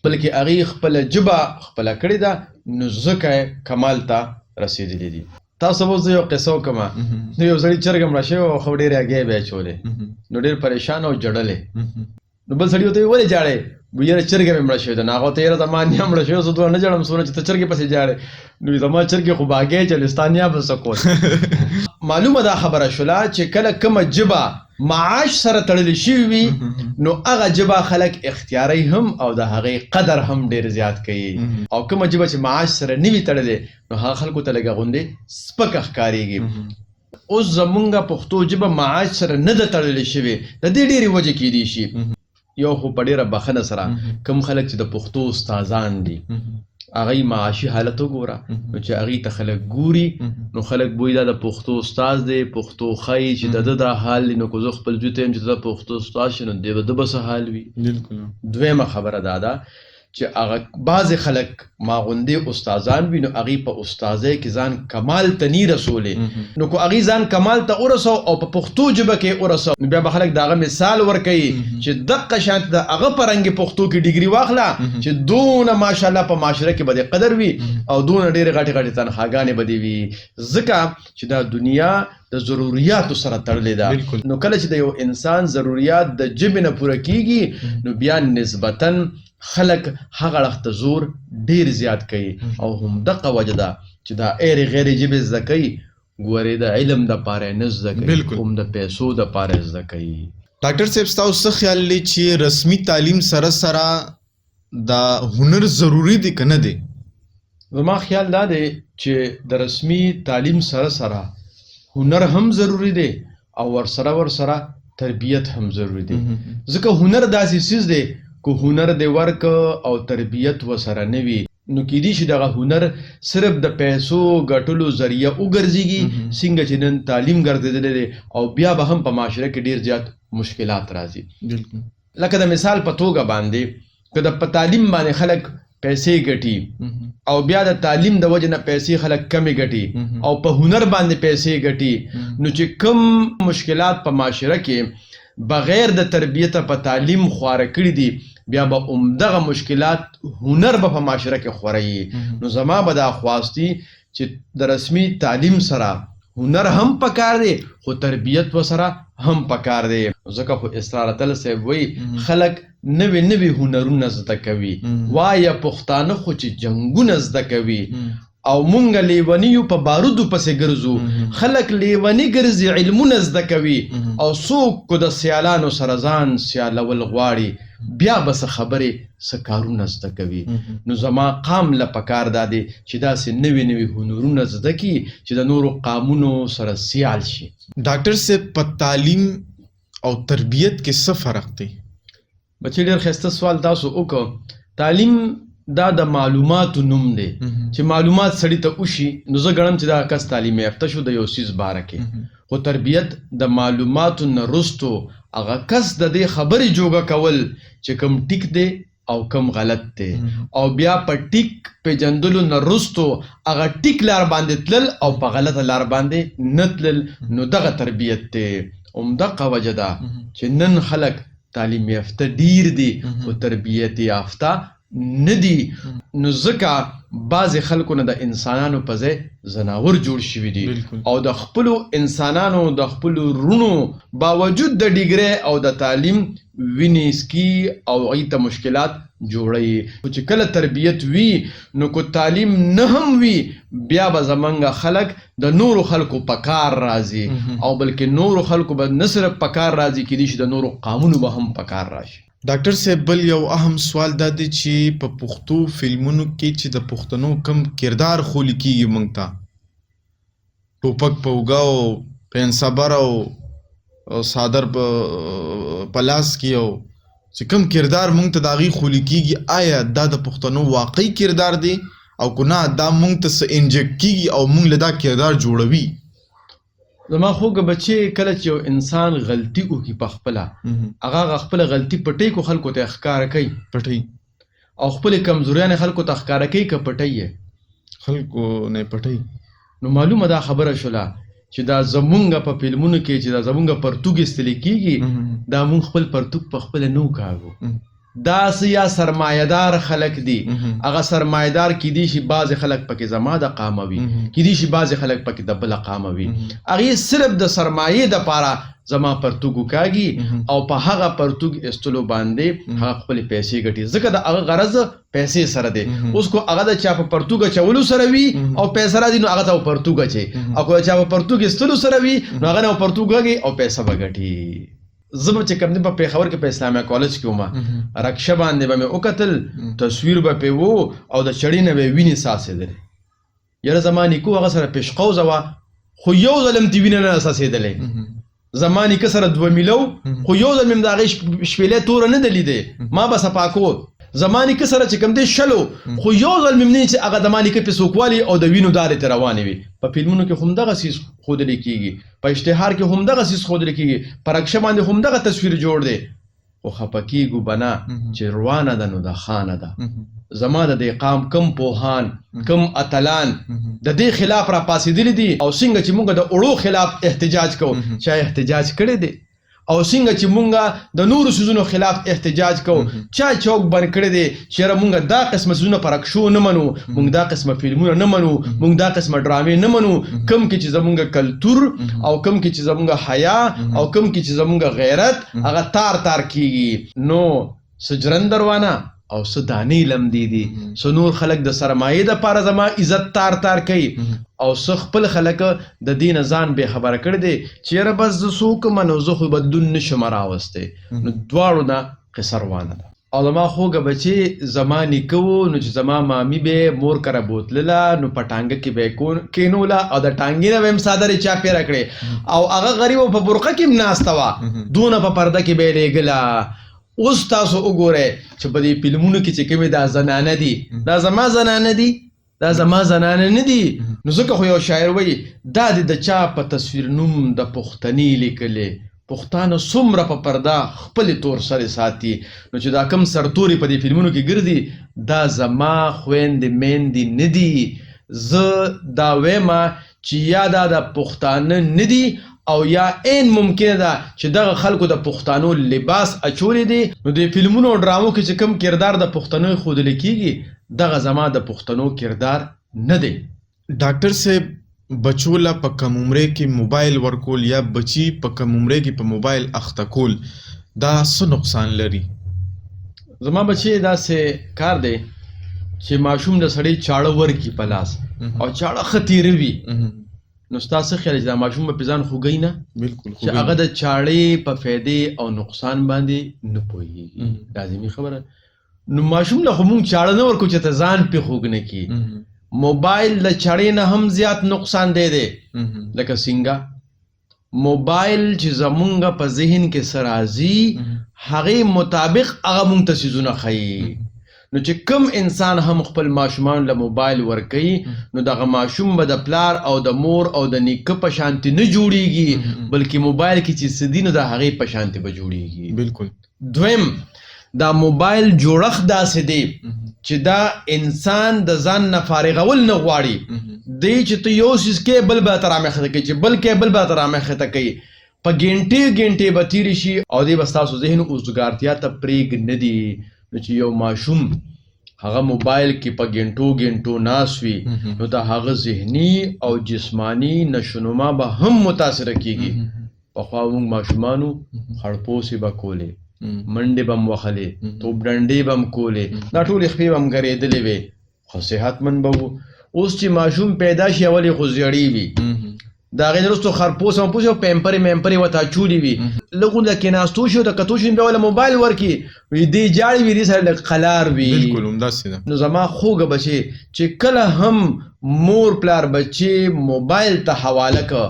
بلکې هغې خپله ژبه خپله کړې ده نو ځکه کمال ته رسېدلي دي. تاسو به زه یو قصه وکړم. نو یو سړي چرګه مړه شوې وه خو ډېرې هګۍ به یې اچولې نو ډېر پریشان او جړلې. نو بل سړي ورته ویې ولې جاړې؟ وایي یاره چرګه مې مړه شوې ده. نو هغه ورته یاره زما نیا مړه شوې زه دومره نه جړم څومره چې ته چرګې پسې جاړې. نو زما چرګې خو به هګۍ اچولې ستا نیا به څه کول. معلومه دا خبره شوله چې کله کومه ژبه معاش سره تړلې شوي وي نو هغه ژبه خلک اختیاري هم او د هغې قدر هم ډېر زیات کوي. او کومه ژبه چې معاش سره نه وي تړلې نو هغه خلکو ته لږه غوندې سپکه ښکارېږي. اوس زمونږ پښتو ژبه معاش سره نه ده تړلې شوې، د دې ډېرې وجې کیدی شي. یو خو په ډېره بخښنه سره کوم خلک چې د پښتو استادان دي هغې معاشي حالت وګوره نو چې هغې ته خلک ګوري نو خلک بوي دا د پښتو استاد دی، پښتو ښایي چې د ده دا حال دی. نو که زه خپل زوی ته یم چې د پښتو استاد شي نو د به څه حال وي. دویمه خبره دا ده چې هغه بعضې خلک ما غوندې استادان وي نو هغې په استاذۍ کې ځان کمال ته نی رسولی. نو که هغې ځان کمال ته ورسو او په پښتو ژبه کې ورسو نو بیا به خلک د هغه مثال ورکوي چې دقه شانته د هغه په رنګې پښتو کې ډګري واخله چې دونه ماشاءالله په معاشره کې به دې قدر وي او دونه ډېرې غټې غټې تنخواګانې به دې وي ځکه چې دا دنیا د ضروریاتو سره تړلې ده. نو کله چې د یو انسان ضروریات د ژبې نه پوره کېږي نو بیا نسبتاً خلک هغه اړخ ته زور ډېر زیات کوي او همدغه وجه ده چې دا ایرې غیرې ژبې زده کوي ګورې د علم دپاره یې نه زده کوي، هم د پیسو دپاره یې زده کوي. ډاکټر صاحب ستاسو څه خیال دی چې رسمي تعلیم سره سره دا هنر ضروري دی که نه دی؟ زما خیال دا دی چې د رسمي تعلیم سره سره هنر هم ضروری دی او ورسره تربیت هم ضروری دی. ځکه هنر داسې څیز دی که هنر دې ورک او تربیت ورسره نه وي نو کیدی شي دغه هنر صرف د پیسو ګټلو ذریعہ وګرځيږي څنګه چې نن تعلیم ګرځیدلی دی او بیا به هم په معاشره کې ډیر زیات مشکلات راځي. لکه د مثال په توګه باندې که د په تعلیم باندې خلک پیسې ګټي او بیا د تعلیم د وجه نه پیسې خلک کمې ګټي او په هنر باندې پیسې ګټي، نو چې کم مشکلات په معاشره کې بغیر د تربیت په تعلیم خواره کړي دي، بیا به عمدغه مشکلات هنر به په معاشره کې خوري. نو زما به دا خواستی چې د رسمي تعلیم سره هنر هم پکار دی خو تربیت وسره هم پکار دی. ځکه خو اسرار اتل صاحب وایي خلک نوې نوې هنرونه زده کوي، وایه پښتانه خو چې جنګونه زده کوي او مونږ لیونیو په بارودو پسې ګرځو. خلک لیونی ګرځي علمونه زده کوي او څوک کو د سیالانو سره ځان سیالول غواړي بیا به څه خبرې څه کارونه زده کوي. نو زما قام له پکار دا دی چې داسې نوې نوې هنرونه زده کړي چې د نورو قامونو سره سیال شي. ډاکټر صاحب په تعلیم او تربیت کې څه فرق دی؟ بچې ډېر ښایسته سوال تاسو وکړو. تعلیم دا د معلوماتو نوم دی چې معلومات سړي ته وشي، نو زه ګڼم چې دا کس تعلیم یافته شو د یو څیز باره کې. خو تربیت د معلوماتو نه رستو هغه کس د دې خبرې جوګه کول چې کم ټیک دی او کم غلط دی، او بیا په ټیک پیژندلو نه رستو هغه ټیک لار باندې تلل او په غلطه لار باندې نه تلل، نو دغه تربیت دی. عمدغه وجه ده چې نن خلک تعلیم یافته ډیر دي او تربیت یافته نه دي. نو ځکه بعضې خلکو نه د انسانانو په ځای زناور جوړ شوي دي او د خپلو انسانانو د خپلو رونو باوجود د ډیګرۍ او د تعلیم وینې سکي او هغوی ته مشکلات جوړوي. خو چې کله تربیت وي نو که تعلیم نه هم وي بیا به زمونږ خلک د نورو خلکو په کار راځي او بلکې نورو خلکو به نه صرف په کار راځي کیدای شي د نورو قامونو به هم په کار راشي. ډاکټر صاحب بل یو اهم سوال دا دی چې په پښتو فلمونو کې چې د پښتنو کم کردار خولی کیږي موږ ته، ټوپک په اوږه او پنسبر او صادر په لاس کې او چې کم کردار موږ ته د هغې خولی کیږي، آیا دا د پښتنو واقعي کردار دی او که نه دا موږ ته څه انجکټ کیږي او موږ له دا کردار جوړوي؟ زما خوږه بچې کله چې یو انسان غلطي وکړي په خپله، هغه خپله غلطي پټۍ کو خلکو ته ښکاره کوي پټۍ، او خپلې کمزوریانې خلکو ته ښکاره کوي که پټۍ یې خلکو نه پټۍ. نو معلومه دا خبره شوله چې دا زمونږ په فلمونو کې چې دا زمونږ پرتوګ استلی کېږي، دا مونږ خپل پرتوګ په خپله نه وکاږو. داسې یا سرمایه‌دار خلک دي، هغه سرمایه‌دار کیدی شي بعضې خلک پکې زما د قامه وي، کیدی شي بعضې خلک پکې د بله قامه وي، هغې صرف د سرمایې دپاره زما پرتوګ وکاږي او په هغه پرتوګ ایستلو باندې هغه خپلې پیسې ګټي، ځکه د هغه غرض پیسې سره دی. اوس کو هغه د چا په پرتوګ اچولو سره وي او پیسه راځي نو هغه ته پرتوګ اچي، او که چا په پرتوګ ایستلو سره وي نو هغه نه پرتوګ اچي او پیسه به ګټي. زه به چې کوم دی په پېښور کې په اسلامیا کالج کې وم، رکشه باندې به مې وکتل، تصویر به پې و او د چړې نه به یې وینې څاڅېدلې. یاره زما نیکو هغه سره پیشقوزه وه خو یو ځل هم دې وینه نه څاڅېدلې. زما نیکه سره 2 میلو خو یو ځل مې هم د هغې شپېلې توره نه ده لیدې، ما به صفا کو. زما نیکه سره چې کوم دی 100 خو یو ځل مې هم نه چې هغه د ما نیکه پې څوکوالي او د وینو دارې ته روانې وي. په فلمونو کې همدغه څیز ښودلی کېږي، په اشتهار کې همدغه څیز ښودلی کېږي، په رکشه باندې همدغه تصویر جوړ دی. خو خفه کېږو به نه چې روانه ده نو د خانه ده. زما د دې قام کم پوهان کم اتلان د دې خلاف را پاسېدلي دي، او څنګه چې موږ د اړو خلاف احتجاج کوو چا احتجاج کړی دی، او څنګه چې موږ د نورو څیزونو خلاف احتجاج کوو چا چوک بند کړی دی چې یاره موږ دا قسمه څیزونه په رکشو نه منو، موږ دا قسمه فلمونه نه منو، موږ دا قسمه ډرامې نه منو. کم کې چې زموږ کلتور او کم کې چې زموږ حیا او کم کې چې زموږ غیرت هغه تار تار کېږي، نو څه جرندر وانه او څه دانې لمدې دي، څه نور خلک د سرمایې دپاره زما عزت تار تار کوي، او څه خپل خلک د دې نه ځان بې خبره کړی دی چې یاره بس زه څه وکړم نو زه خو بدلون نه شم راوستی. نو دواړو نه قصه روانه ده. او زما خوږه بچې زما نیکه و، نو چې زما مامي به یې مور کره بوتلله نو په ټانګه کې به یې کېنوله او د ټانګې نه به یې څادرې چاپېره کړې، او هغه غریب په برقه کې هم ناسته وه، دونه په پرده کې به یې لېږله. اوس تاسو وګورئ چې په دې فلمونو کې چې کومې دا زنانه دي دا زما زنانه دي دا زما زنانه نه دي نو ځکه خو یو شاعر وایي دا د چا په تصویر نوم د پښتني لیکلې پښتانه څومره په پرده خپلې تور سرې ساتي نو چې دا کم سرتوري په دې فلمونو کې ګرځي دا زما خویندې میندې نه دي زه دا ویمه چې یا دا د پښتانه نه دي او یا این ممکنه ده چې دغه خلکو د پښتانو لباس اچولی دی نو د فلمونو او ډرامو کې چې کوم کردار د پښتنو ښودل کیږي دغه زما د پښتنو کردار نه دی. ډاکټر صاحب بچو له په کم عمرۍ کې موبایل ورکول یا بچي په کم عمرۍ کې په موبایل اخته کول دا څه نقصان لري؟ زما بچي داسې کار دی چې ماشوم د سړی چاړه ورکي په لاس او چاړه ښه تیره وي نو ستا څه خیال چې دا ماشوم به پې ځان خوږوي نه بالکل چې هغه د چاړې په فایدې او نقصان باندې نه پوهېږي لازمي خبره نو ماشوم له خو مونږ چاړه نه ورکو چې ته ځان پې خوږ نه کړي موبایل د چاړې نه هم زیات نقصان دی لکه څنګه موبایل چې زمونږ په ذهن کې څه راځي هغې مطابق هغه مونږ ته څیزونه ښیي نو چې کم انسان هم خپل ماشومان له موبایل ورکوي نو دغه ماشوم به د پلار او د مور او د نیکه په شانتي نه جوړیږي بلکې موبایل کې چې څه دي نو د هغې په شانتي به جوړیږي. بالکل. دویم دا موبایل جوړښت داسې دی چې دا انسان د ځان نه فارغول نه غواړي دی چې ته یو څیز کې بل به ته رامخته کوي چې بل کې بل به ته رامخته کوي په ګنټې ګنټې به تېرې شي او دی به ستاسو ذهن اوزګارتیا ته پرېږ نه دي نو چې یو ماشوم هغه موبایل کې په ګنټو ګنټو ناست وي نو د هغه ذهني او جسماني نشونما به هم متاثره کیږي. پخوا موږ ماشومانو خړپوسې به کولې منډې به م وهلې توپ ډنډې به م کولې دا ټولې خپې به م ګرېدلې وې خو صحتمند به وو. اوس چې ماشوم پیدا شي اول یې خو زیړې وي د هغې نه وروسته خرپوس مپوس او پیمپرې میمپرې ورته اچولې وي لږ غونډه کېناستو شي او د کتو شي بیا ول موبایل ورکړي وي دې جاړې وي دې سره لږ قلار وي. بالکل همداسې ده. نو زما خوږه بچې چې کله هم مور پلار بچې موبایل ته حواله که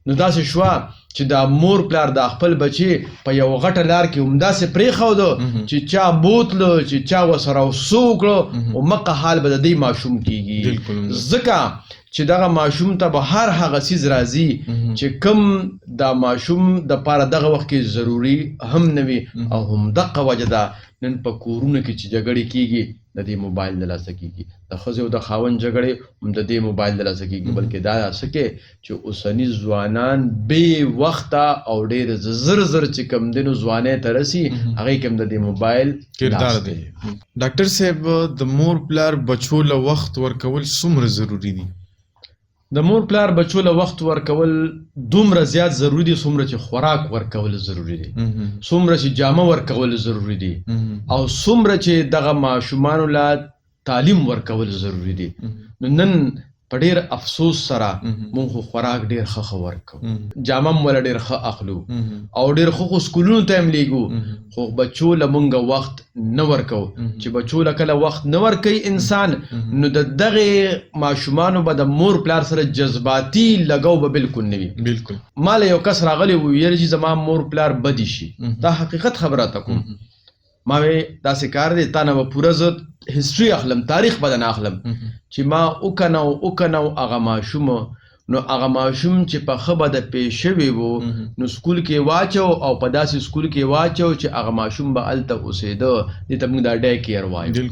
نو داسې شوه چې دا مور پلار د خپل بچې په یو غټه لار کې همداسې پرېښوده چې چا بوتله چې چا ورسره وسو وکړه او مقه حال به د دې ماشوم کېږي ځکه چې دغه ماشوم ته به هر هغه څیز راځي چې کم دا ماشوم دپاره دغه وخت کې ضروري هم نه وي او همدغه وجه ده نن په کورونو کې چې جګړې کېږي د دې موبایل د لاسه کېږي د ښځې او د خاوند جګړې هم د دې موبایل د لاسه کېږي بلکې دا څه کې چې اوسني ځوانان بې وخته او ډېر زر زر چې کم دی نو ځوانۍ ته رسي هغې کې هم د دې موبایل کردار دی. ډاکټر صاحب د مور پلار بچو له وخت ورکول څومره ضروري دي؟ د مور پلار بچو له وخت ورکول دومره زیات ضروري دي څومره چې خوراک ورکول ضروري دي څومره چې جامه ورکول ضروري دي او څومره چې دغه ماشومانو له تعلیم ورکول ضروري دي. نو نن په ډېر افسوس سره مونږ خو خوراک ډېر ښه ورکوو جامه م وله ډېر ښه اخلو او ډېر ښه خو سکولونو ته هم لیږو خو بچو له مونږه وخت نه ورکوو چې بچو له کله وخت نه ورکوي انسان نو د دغې ماشومانو به د مور پلار سره جذباتي لګو به بالکل نه وي. بالکل. ما له یو کس راغلی و ویل چې زما مور پلار بدي شي دا حقیقت خبره ته کوم ما وی داسې کار دی تا نه به پوره زه هسټري اخلم تاریخ به نه اخلم چې ما وکنو هغه ماشوم نو هغه ماشوم چې په ښه بده پېښ شوی و نو سکول کې واچو او په داسې سکول کې واچو چې هغه ماشوم به هلته اوسېده دې ته موږ دا ډی کیر وایو.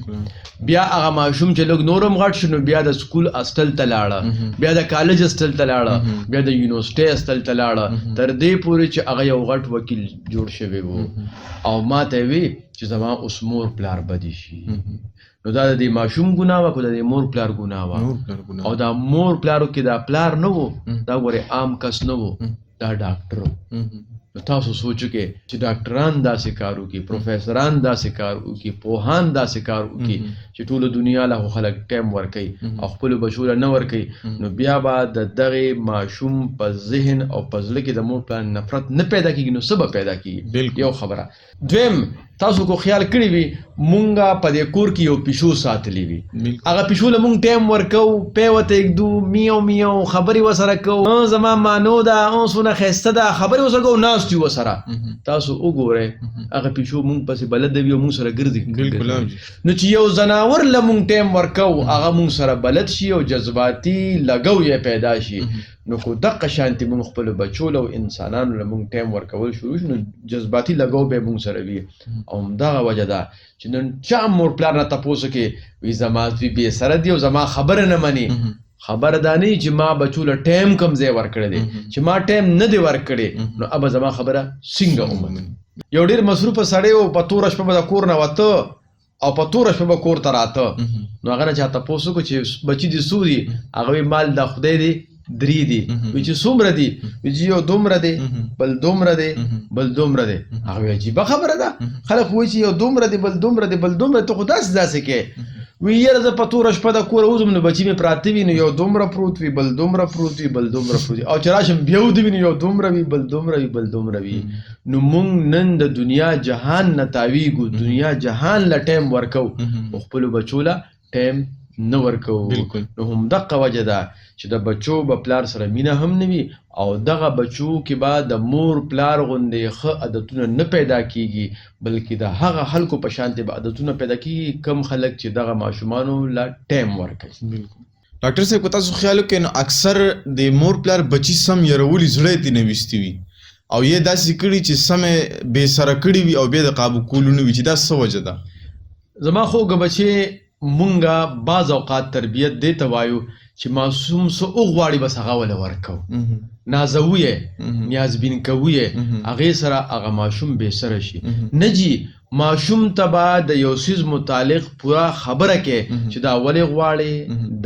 بیا هغه ماشوم چې لږ نور هم غټ شو نو بیا د سکول اسټل ته لاړه بیا د کالج اسټل ته لاړه بیا د یونیورسټۍ اسټل ته لاړه تر دې پورې چې هغه یو غټ وکیل جوړ شوی و او ما ته وی چې زما اوس مور پلار بدي شي نو دا د دې ماشوم ګناه وه که د دې مور پلار ګناه وه او دا مور پلارو کې دا پلار نه و دا ګورې عام کس نه و دا ډاکټر و. نو تاسو سوچو کې چې ډاکټران داسې کار وکړي پروفیسران داسې کار وکړي پوهان داسې کار وکړي چې ټوله دنیا له خلک ټایم ورکوي او خپلو بچو له نه ورکوي نو بیا به د دغې ماشوم په ذهن او په زړه کې د مور پلار نفرت نه پیدا کېږي نو څه به پیدا کېږي یو خبره. دویم تاسو کو خیال کړی وي مونږه په دې کور کې یو پیشو ساتلی وي هغه پیشو له مونږ ټایم ورکو پی وته یکدو میو میو خبرې وسره کو زما مانو دا سونه ښایسته ده خبرې وسره کو ناست یو وسره تاسو وګورئ هغه پیشو مونږ پسې بلد وي او مونږ سره ګرځي نو چې یو ځناور له مونږ ټایم ورکو هغه مونږ سره بلد شي او جذباتي لګو یې پیدا شي نو کو دغه شانتي مونږ خپل بچو له انسانانو له مونږ ټایم ورکول شروع شو نو جذباتي لګو به مونږ سره وي او همدغه وجه ده چې نن چا مور پلار نه تپوسو کې وي زما زوی بې سره دی او زما خبره نه مني خبره دا نه چې ما بچو له ټایم کم ځای ورکړی دی چې ما ټایم نه دی ورکړی نو ابه زما خبره څنګه ومني یو ډېر مصروفه سړی و په توره شپه به د کور نه وته او په توره شپه به کور ته راته نو هغه نه چا تپوس وکړو چې بچي دي څو دي هغه وایي مال د خدای دی 3 دي وی چې څومره دي وی چې یو دومره دی بل دومره دی بل دومره دی هغه عجیبه خبره ده خلک وایي چې یو دومره دی بل دومره دی بل دومره ته خو داسې کې وی یاره زه په توره شپه د کوره وځم نو بچي مې پراته وي نو یو دومره پروت وي بل دومره پروت وي بل دومره پروت وي او چې راشم بیا ودوي نو یو دومره وي بل دومره وي بل دومره وي نو مونږ نن د دنیا جهان نه تاویږو دنیا جهان له ټایم ورکو او خپلو بچو له ټایم نه ورکو نو همدغه وجه ده چې د بچو به پلار سره مینه هم نه وي او دغه بچو کې به د مور پلار غوندې ښه عادتونه نه پیدا کیږي بلکې د هغه خلکو په شانتې به عادتونه پیدا کیږي کم خلک چې دغه ماشومانو له ټایم ورکوي ډاکټر صاحب که تاسو خیال وکړئ نو اکثر د مور پلار بچي سم یرولي زړه یې ترې نه ویستي وي او یې داسې کړي چې سمې بې سره کړي وي او بیا د قابو کولو نه وي چې دا څه وجه ده زما خوږه بچې مونږه بعض اوقات تربیت دې ته وایو چې معصوم څه وغواړي بس هغه وله ورکو نازوو یې نیازبین کوو یې هغې سره هغه ماشوم بې سره شي نه جي ماشوم ته به د یو څیز متعلق پوره خبره کې چې دا ولې غواړې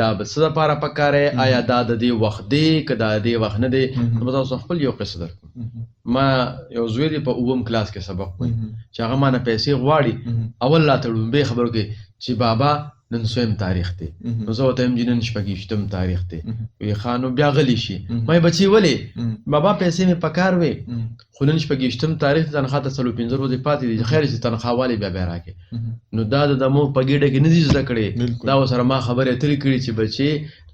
دا به څه دپاره پکار یې آیا دا د دې وخت دی که دا د دې وخت نه دی نو به تاسو خپل یو قصه درکړم ما یو زوی دی په 9م کلاس کې سبق وایي چې هغه ما نه پیسې غواړي اول راته ړومبۍ خبرو کې چې بابا نن 100م تاریخ دی نو زه ورته وایم چې نن 26م تاریخ دی وایي ښه نو بیا غلی شي ما یې بچې ولې بابا پیسې مې پکار وې خو نن 26م تاریخ دی تنخوا ته 45 ورځې پاتې دي خیر چې تنخوا والې بیا بیا راکړې نو دا د مور په ګېډه کې نه دي زده کړې دا ورسره ما خبرې اترې کړي چې بچې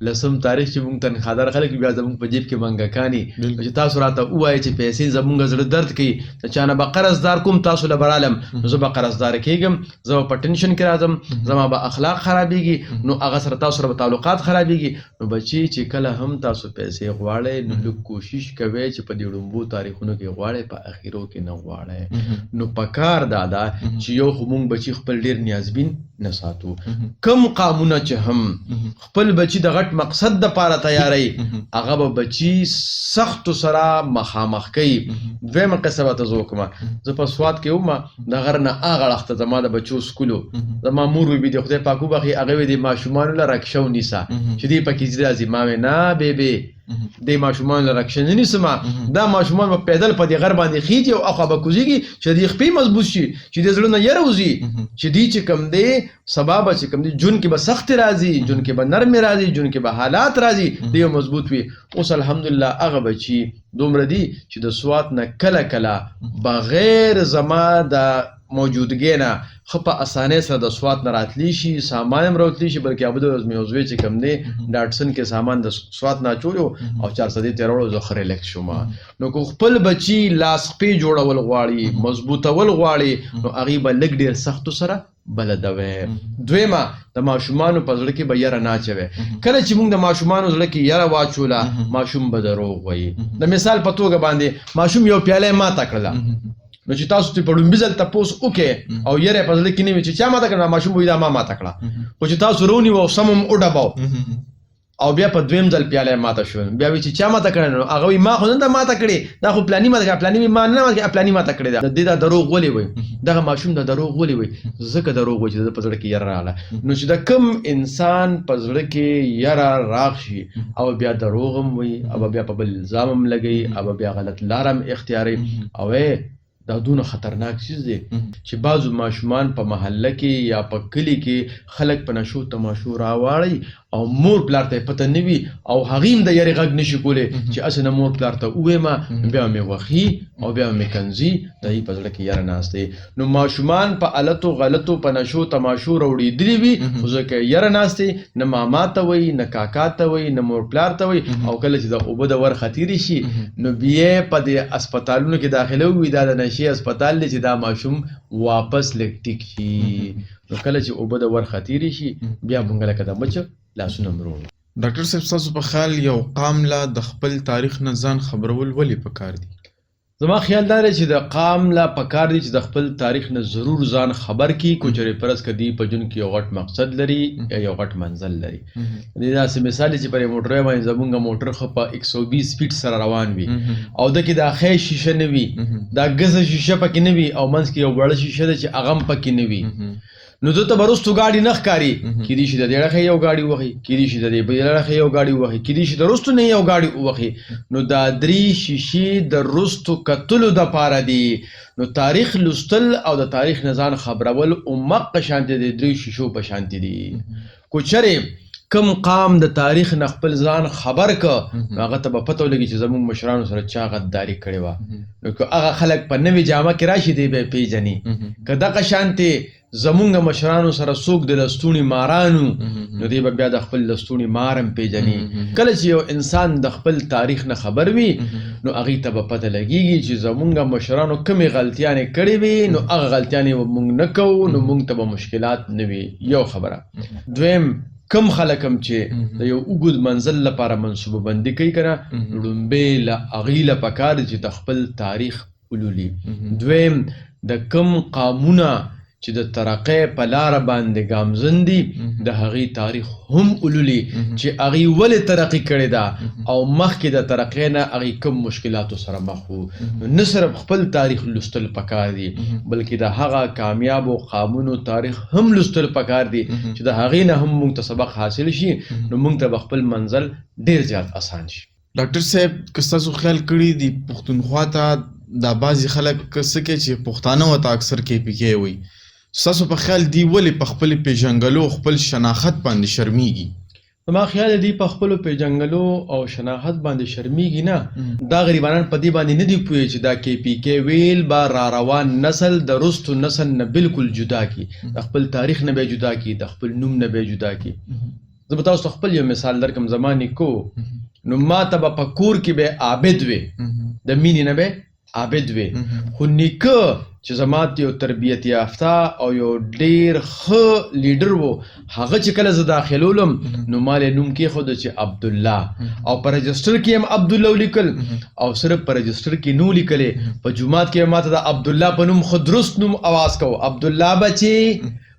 10م تاریخ چې مونږ تنخوادار خلک بیا زمونږ په جیب کې منګکاني چې تاسو راته ووایئ چې پیسې زمونږ زړه درد کوي د چا نه به قرضدار کوم تاسو له به رالم نو زه به قرضدار کېږم زه به په ټینشن کې راځم زما به اخلاق خرابېږي نو هغه سره تاسو سره به تعلقات خرابېږي نو بچي چې کله هم تاسو پیسې غواړئ نو لږ کوشش کوئ چې په دې ړومبو تاریخونو کې غواړئ په اخرو کې نه غواړئ نو پکار دا ده چې یو خو مونږ بچي خپل ډېر نیازبین نه ساتو کم قامونه چې هم خپل بچي د غټ مقصد د پاره تیاری هغه به بچي سختو سره مخامخ کوي دویمه قصه به ته زه وکړم زه په سوات کې وم د غر نه هغه اړخته زما د بچو سکولو زما مور وی د خدای پاک وبخي هغه وی د ماشومانو له رکشه ونیسه چې دی پکې ځي ما وی نه بیبي د ماشومان له رکشه نه نیسم دا ماشومان په پیدل په دې غر باندې خېږي او اخوا به کوزیږي چې د خپې مضبوط شي چې د زړه نه یره وځي چې دی چې کم دی سبا به چې کم دی جون کې به سخت راځي جون کې به نرم راځي جون کې به حالات راځي دی مضبوط وي اوس الحمدلله هغه بچي دومره دي چې د سوات نه کله کله بغیر زما د موجودګۍ نه ښه په اسانۍ سره د سوات نه راتلی شي سامان هم راتلی شي بلکې ابو د موضوع چې کم دی ډاټسن کې سامان د سوات نه اچولو او 400 تیروړو زه ښه ریلیکس شوم نو که خپل بچي لاسپې جوړول غواړي مضبوطول غواړي نو هغې به لږ ډېر سختو سره بلدوي دویمه د ماشومانو په زړه کې به یره نه اچوي کله چې موږ د ماشومانو زړه کې یره واچوله ماشوم به دروغ وایي د مثال په توګه باندې ماشوم یو پیاله ماته کړله نو چې تاسو ته په لومبي ځل تپوس وکړې او یره په زړه کې نه وي چې چا ماته کړه ماشوم وایي دا ما ماته کړه خو چې تاسو رونیو او سم هم وډباو او بیا په دویم ځل پیاله ماته شو بیا وایي چې چا ماته کړه نو هغه وایي ما خو نه ده ماته کړې دا خو پلاني ماته کړه پلاني ما نه ماته پلاني ماته کړې ده د دې دا دروغ ولې وایي دغه ماشوم دا دروغ ولې وایي ځکه دروغ وایي چې د په زړه کې یره راغله نو چې د کم انسان په زړه کې یره راغشي او بیا دروغ هم وایي او بیا په بل الزام هم لګوي او بیا غلط لار هم اختیاروي او دا دونه خطرناک چیز دی چې بعضو ماشومان په محله کې یا په کلي کې خلک په نشو تماشو راواړي او مور پلار ته پته نه وي او هغې هم د یارې غږ نشي کولی چې هسې نه مور پلار ته وویمه بیا مې وخي او بیا مې کنځي د هغې په زړه کې یاره ناست دی. نو ماشومان په التو غلطو په نشو تماشو راوړېدلي وي خو ځکه یاره ناست دی نه ماما ته وایي نه کاکا ته وایي نه مور پلار ته وایي او کله چې د اوبه د ورخه تېرې شي نو بیا په دې اسپتالونو کې داخله وي دا د نشې اسپتال دی چې دا ماشوم واپس لږ ټیک شي. نو کله چې اوبه د ورخه تېرې شي بیا موږ لکه د مچ لاسونه مروړو. ډاکټر صاحب ستاسو په خیال یو قام له د خپل تاریخ نه ځان خبرول ولې پکار دي؟ زما خیال دا دی چې د قام لا پکار دي چې د خپل تاریخ نه ضرور ځان خبر کی کو چرې پرس کدی په جون کې یو غټ مقصد لري یا یو غټ منزل لري. دا سه مثال چې پر موټر باندې زمونږ موټر خو په 120 سپیډ سره روان وي او د کې د خې شیشه نه وي دا غزه شیشه پکې نه وي او منځ کې یو وړه شیشه ده چې اغم پکې نه وي نو دته برستو گاډي نخ کاری کې دي چې د ډېرخه یو گاډي وخی کې دي چې د بیرخه یو گاډي وخی کې دي چې د رستو نه یو گاډي وخی نو دا درې شیشې د رستو کتلو د پاره دي. نو تاریخ لستل او د تاریخ نزان خبرول امق شانته د درې شیشو په شانته دي. کو چرې کم قام د تاریخ نه خپل ځان خبر ک هغه ته په پته لګي چې زموږ مشرانو سره چا غداری کړي و نو که هغه خلک په نوې جامه کې راشي دی به پیژني که دغه شانته زمونږ مشرانو سره څوک د لستوڼي مارانو نو دی به بیا د خپل لستوڼي مارم پیژني. کله چې یو انسان د خپل تاریخ نه خبر وي نو هغې ته به پته لګېږي چې زمونږ مشرانو کومې غلطیانې کړې وي نو هغه غلطیانې موږ نه کوو نو موږ ته به مشکلات نه وي. یو خبره. دویم کم خلک هم چې د یو اوږد منزل لپاره منصوبه بندي کوي که نه لومبې له هغې له پکار دي چې د خپل تاریخ ولولي. دویم د کم قامونه چې د ترقۍ په لاره باندې ګامزن دي د هغې تاریخ هم ولولي چې هغې ولې ترقي کړې ده او مخکې د ترقۍ نه هغې کوم مشکلاتو سره مخ وو. نه صرف خپل تاریخ لوستل پکار دي بلکې د هغه کامیابو قامونو تاریخ هم لوستل پکار دي چې د هغې نه هم موږ ته سبق حاصل شي نو موږ ته به خپل منزل ډېر زیات اسان شي. ډاکټر صاحب که ستاسو خیال کړي دي پښتونخوا ته دا بعضې خلک څه کوي چې پښتانه ورته اکثر KPK وایي ستاسو په خیال دی ولې په خپل پیژنګلو خپل شناخت باندې شرمیږي؟ زما خیال دی په خپل پیژنګلو او شناخت باندې شرمیږي نه دا غریبانان په دې باندې نه دی پوهې چې دا KPK ویل با را روان نسل د رستو نسل نه بالکل جدا کی د خپل تاریخ نه به جدا کی د خپل نوم نه به جدا کی. زه به تاسو خپل یو مثال درکم. زمانې کو نو ما ته به په کور کې به عابد وي د مینې نه به عابد وي خو نیکه چې زما یو تربیت یافته او یو ډېر ښه لیډر و هغه چې کله زه داخلولم نو ما یې نوم کېښوده چې عبدالله او په رجسټر کې هم عبدالله ولیکل او صرف په رجسټر کې نو لیکلې په جومات کې ما ته د عبدالله په نوم ښه درست نوم اواز کوو عبدالله بچې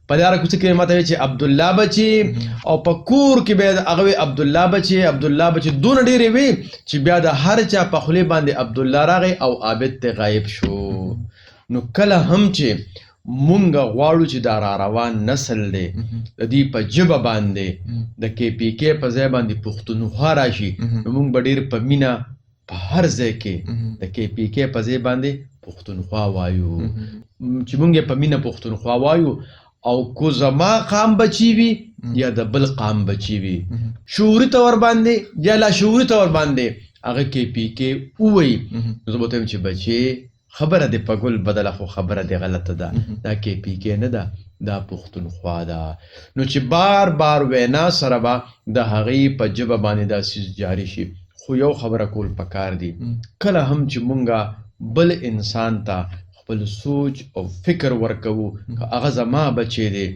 په لاره کوڅه کې ما ته چې عبدالله بچې او په کور کې بیا هغه عبدالله بچې عبدالله بچې دونه ډېرې وي چې بیا د هر چا په خولې باندې عبدالله راغی او عابد ته غایب شو. نو کله هم چې مونږ غواړو چې دا را روان نسل دی د دې په ژبه باندې د KPK په ځای باندې پښتونخوا راشي نو مونږ به ډېر په مینه په هر ځای کې د KPK په ځای باندې پښتونخوا وایو چې مونږ یې په مینه پښتونخوا وایو او کو زما قام بچی وي یا د بل قام بچی وي شعوري طور باندې یا لا شعوري طور باندې هغه KPK ووایي نو زه به ته یم چې بچې خبره دی په ګل بدله خو خبره دی غلطه ده دا KPK نه ده دا پښتونخوا ده. نو چې بار بار وینا سره به د هغې په ژبه باندې دا څیز جاري شي خو یو خبره کول پکار دي کله هم چې مونږ بل انسان ته خپل سوچ او فکر ورکوو که هغه زما بچی دی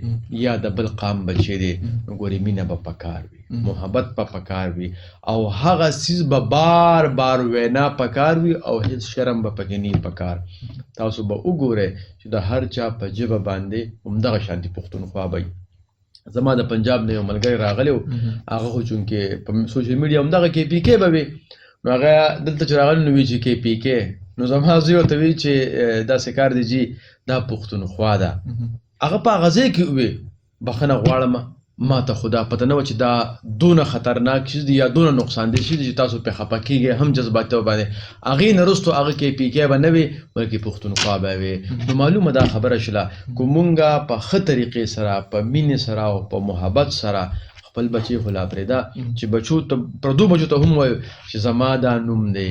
یا د بل قام بچی دی نو ګورې مینه به پکار وي محبت به پکار وي او هغه څیز به بار بار وینا پکار وي او هیڅ شرم به پکې نه پکار. تاسو به وګورئ چې د هر چا په ژبه باندې همدغه شانتي پښتونخوا به زما د پنجاب نه یو ملګری راغلی و هغه خو چونکې په سوشل میډیا همدغه KPK به وي نو هغه دلته چې راغلی نو وي چې KPK نو زما زوی ورته وایي چې داسې کار دی جي دا پښتونخوا ده هغه په هغه ځای کې ووی بخښنه غواړم ما ته خدا پته نه و چې دا دونه خطرناک شي دي یا دونه نقصان دي شي چې تاسو په خپه کیږئ هم جذبات باندې هغې نه وروستو هغه کې پی کې به نه وي بلکې پښتونخوا به وي. نو معلومه دا خبره شوله که مونږ په ښه طریقې سره په مینې سره او په محبت سره خپل بچی خو لا پرېږده چې بچو ته پردو بچو ته هم وایو چې زما دا نوم دی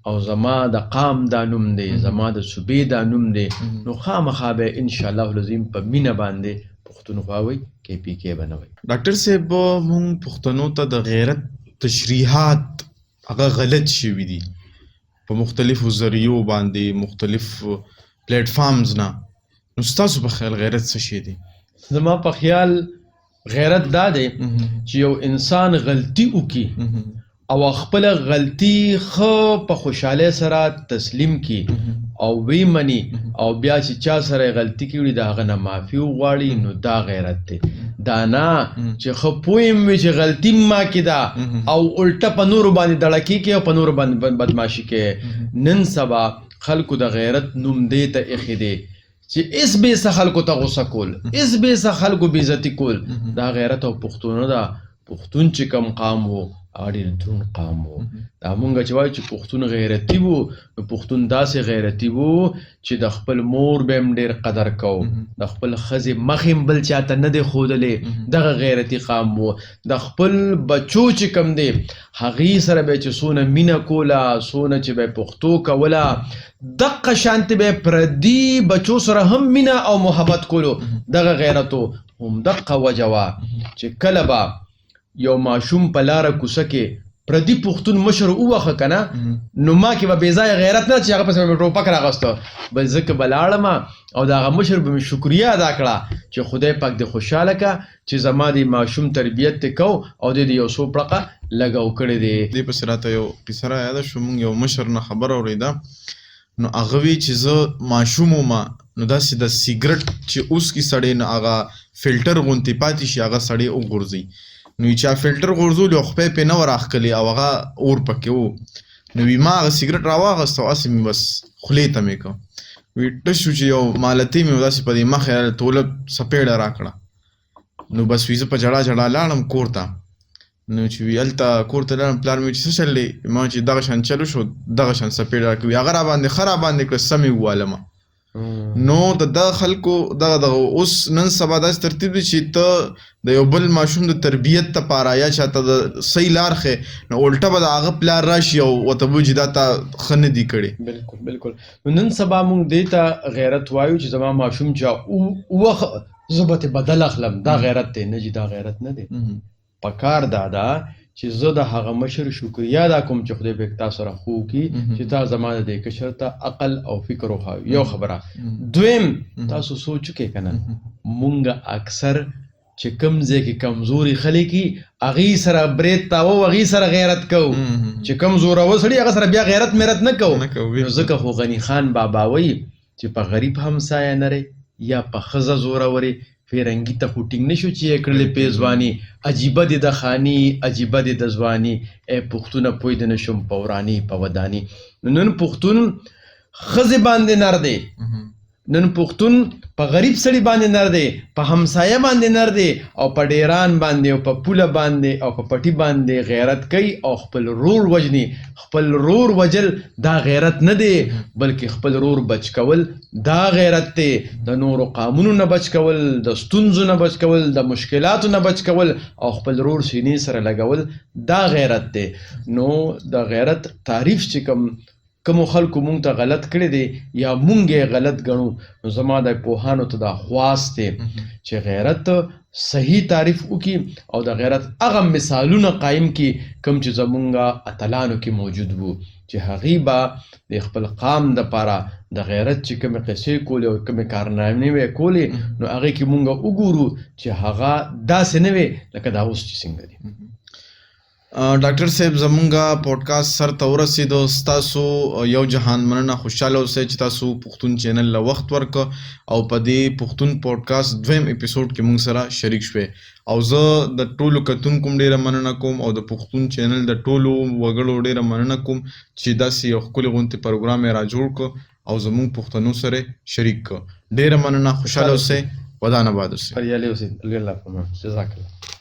او زما د قام دا نوم دی زما د صوبې دا نوم دی نو خامخا به انشاءالله العظیم په مینه باندې پښتونخوا وایي کې پی کې به نه وایي. ډاکټر صاحب مونږ پښتنو ته د غیرت تشریحات هغه غلط شوي دي په مختلفو ذریعو باندې مختلف پلیټ فارمز نه. نو ستاسو په خیال غیرت څه شی دی؟ زما په خیال غیرت دا دی چې یو انسان غلطي وکړي او خپل غلطي ښه په خوشحالۍ سره تسلیم کړي او وی مني او بیا چې چا سره غلطي کړي د هغه نه معافي وغواړي نو دا غیرت دی. دا نه چې ښه پوه یم وي چې غلطي ما کې ده او الټه په نورو باندې دړکې کې او په نورو باندې بدماشي کې. نن سبا خلکو د غیرت نوم دې ته ایښی دی چې اس بې څه خلکو ته غوسه کول اس بې څه خلکو بې عزتي کول. دا غیرت او پښتون نه ده. پښتون چې کم قام و هغه ډېر دروند قام و. دا مونږ چې وایو چې پښتون غیرتي وو نو پښتون داسې غیرتي وو چې د خپل مور به هم ډېر قدر کو د خپل ښځې مخ هم بل چاته نه دی ښودلی دغه غیرتي قام وو. د خپل بچو چې کم دی هغې سره به چې څونه مینه کوله څونه چې به پښتو کوله دقه شانتې به پردي بچو سره هم مینه او محبت کولو. دغه غیرتو هم دقه وجه وه چې کله به یو ماشوم په لاره کوڅه کې پردي پښتون مشر ووخه که نه نو ما کې به بې ځایه غیرت نه چې هغه پسې مې ټوپک راغسته بل زه که به لاړم او د هغه مشر به مې شکریه ادا کړه چې خدای پاک دې خوشحاله که چې زما د ماشوم تربیت دې کو او دې یو څو پړقه لګو کړی دی. دې پسې راته یو قصه رایاده شو. مونږ یو مشر نه خبره اورېده نو هغه وی چې زه ماشوم وم نو داسې د سیګرټ چې اوس کې سړی نه هغه فلټر غوندې پاتې شي هغه سړی وغورځي نو چا فلټر غورځولي او خپې پې نه ور راښکلي او هغه اور پکې و نو وي ما هغه سیګرټ راواغسته او هسې مې بس خولې ته مې کړه وي ټش شو چې یو مالتې مې داسې په دې مخې توله څپېړه راکړه نو بس وي زه په جړا جړا لاړم کور ته نو چې وي هلته کور ته لاړم پلار مې چې څه چل دی ما چې دغه شان چلو شو دغه شان څپېړه راکړي هغه راباندې ښه راباندې کړه سمې ووالمه. نو د خلکو دغه اوس نن سبا داسې ترتیب دی چې ته د یو بل ماشوم د تربیت دپاره یا چاته د صحیح لار ښې نو الټه به د هغه پلار راشي او ورته به وایي چې دا تا ښه نه دي کړي. بلکل بلکل. نو نن سبا موږ دې ته غیرت وایو چې زما ماشوم چې ووخه زه به ترې بدل اخلم دا غیرت دی. نه جي دا غیرت نه دی. پکار دا ده چې زه د هغه مشر شکریه ادا کوم چې خدای به تا سره خو کړي چې تا زما د دې کشر ته عقل او فکر وښایو. یو خبره. دویم تاسو سوچ وکړئ که نه مونږ اکثر چې کوم ځای کې کمزوري خلک وي هغې سره برید تاوو هغې سره غیرت کوو چې کم زوروه سړي هغه سره بیا غیرت میرت نه کوو. نو ځکه خو غني خان بابا وایي چې په غریب همسایه نری یا په ښځه زورورې فرنګي ته خو ټینګ نه شو چې یې کړلې پیزواني عجیبه دې د خاني عجیبه دې د ځواني ای پښتونه پوی د نه شم په وراني په وداني. نن پښتون ښځې باندې نر دی نن پښتون په غریب سړي باندې نر دی په همسایه باندې نر دی او په ډیران باندې او په پوله باندې او په پټي باندې غیرت کوي او خپل رور وجني. خپل رور وجل دا غیرت نه دی بلکې خپل رور بچ کول دا غیرت دی. د نورو قانونو نه بچ کول د ستونزو نه بچ کول د مشکلاتو نه بچ کول او خپل رور سینې سره لګول دا غیرت دی. نو د غیرت تعریف چې کومو خلکو مونږ ته غلط کړی دی یا مونږ یې غلط ګڼو نو زما د پوهانو ته دا خواست دی چې غیرت صحیح تعریف وکړي او د غیرت هغه مثالونه قایم کړي کوم چې زمونږ اتلانو کې موجود وو چې هغې به د خپل قام دپاره د غیرت چې کومې قصې کولې او کومې کارنامې به یې کولې نو هغې کې مونږ وګورو چې هغه داسې نه وې لکه دا اوس چې څنګه دي. ډاکټر صاحب زمونږه پودکاسټ سر ته ورسېدو. ستاسو یو جهان مننه خوشحاله اوسئ چې تاسو پښتون چینل له وخت ورکه او په دې پښتون پودکاسټ دویم اپیسوډ کې مونږ سره شریک شوې او زه د ټولو کتونکو ډېره مننه کوم او د پښتون چینل د ټولو وګړو ډېره مننه کوم چې داسې یو ښکلې غوندې پروګرام یې را جوړ کړ او زمونږ پښتنو سره شریک کړ. ډېره مننه خوشحاله اوسئ. خدا نه باد اوسئ. بریالي اوسئ. الله پامان. جزاک الله.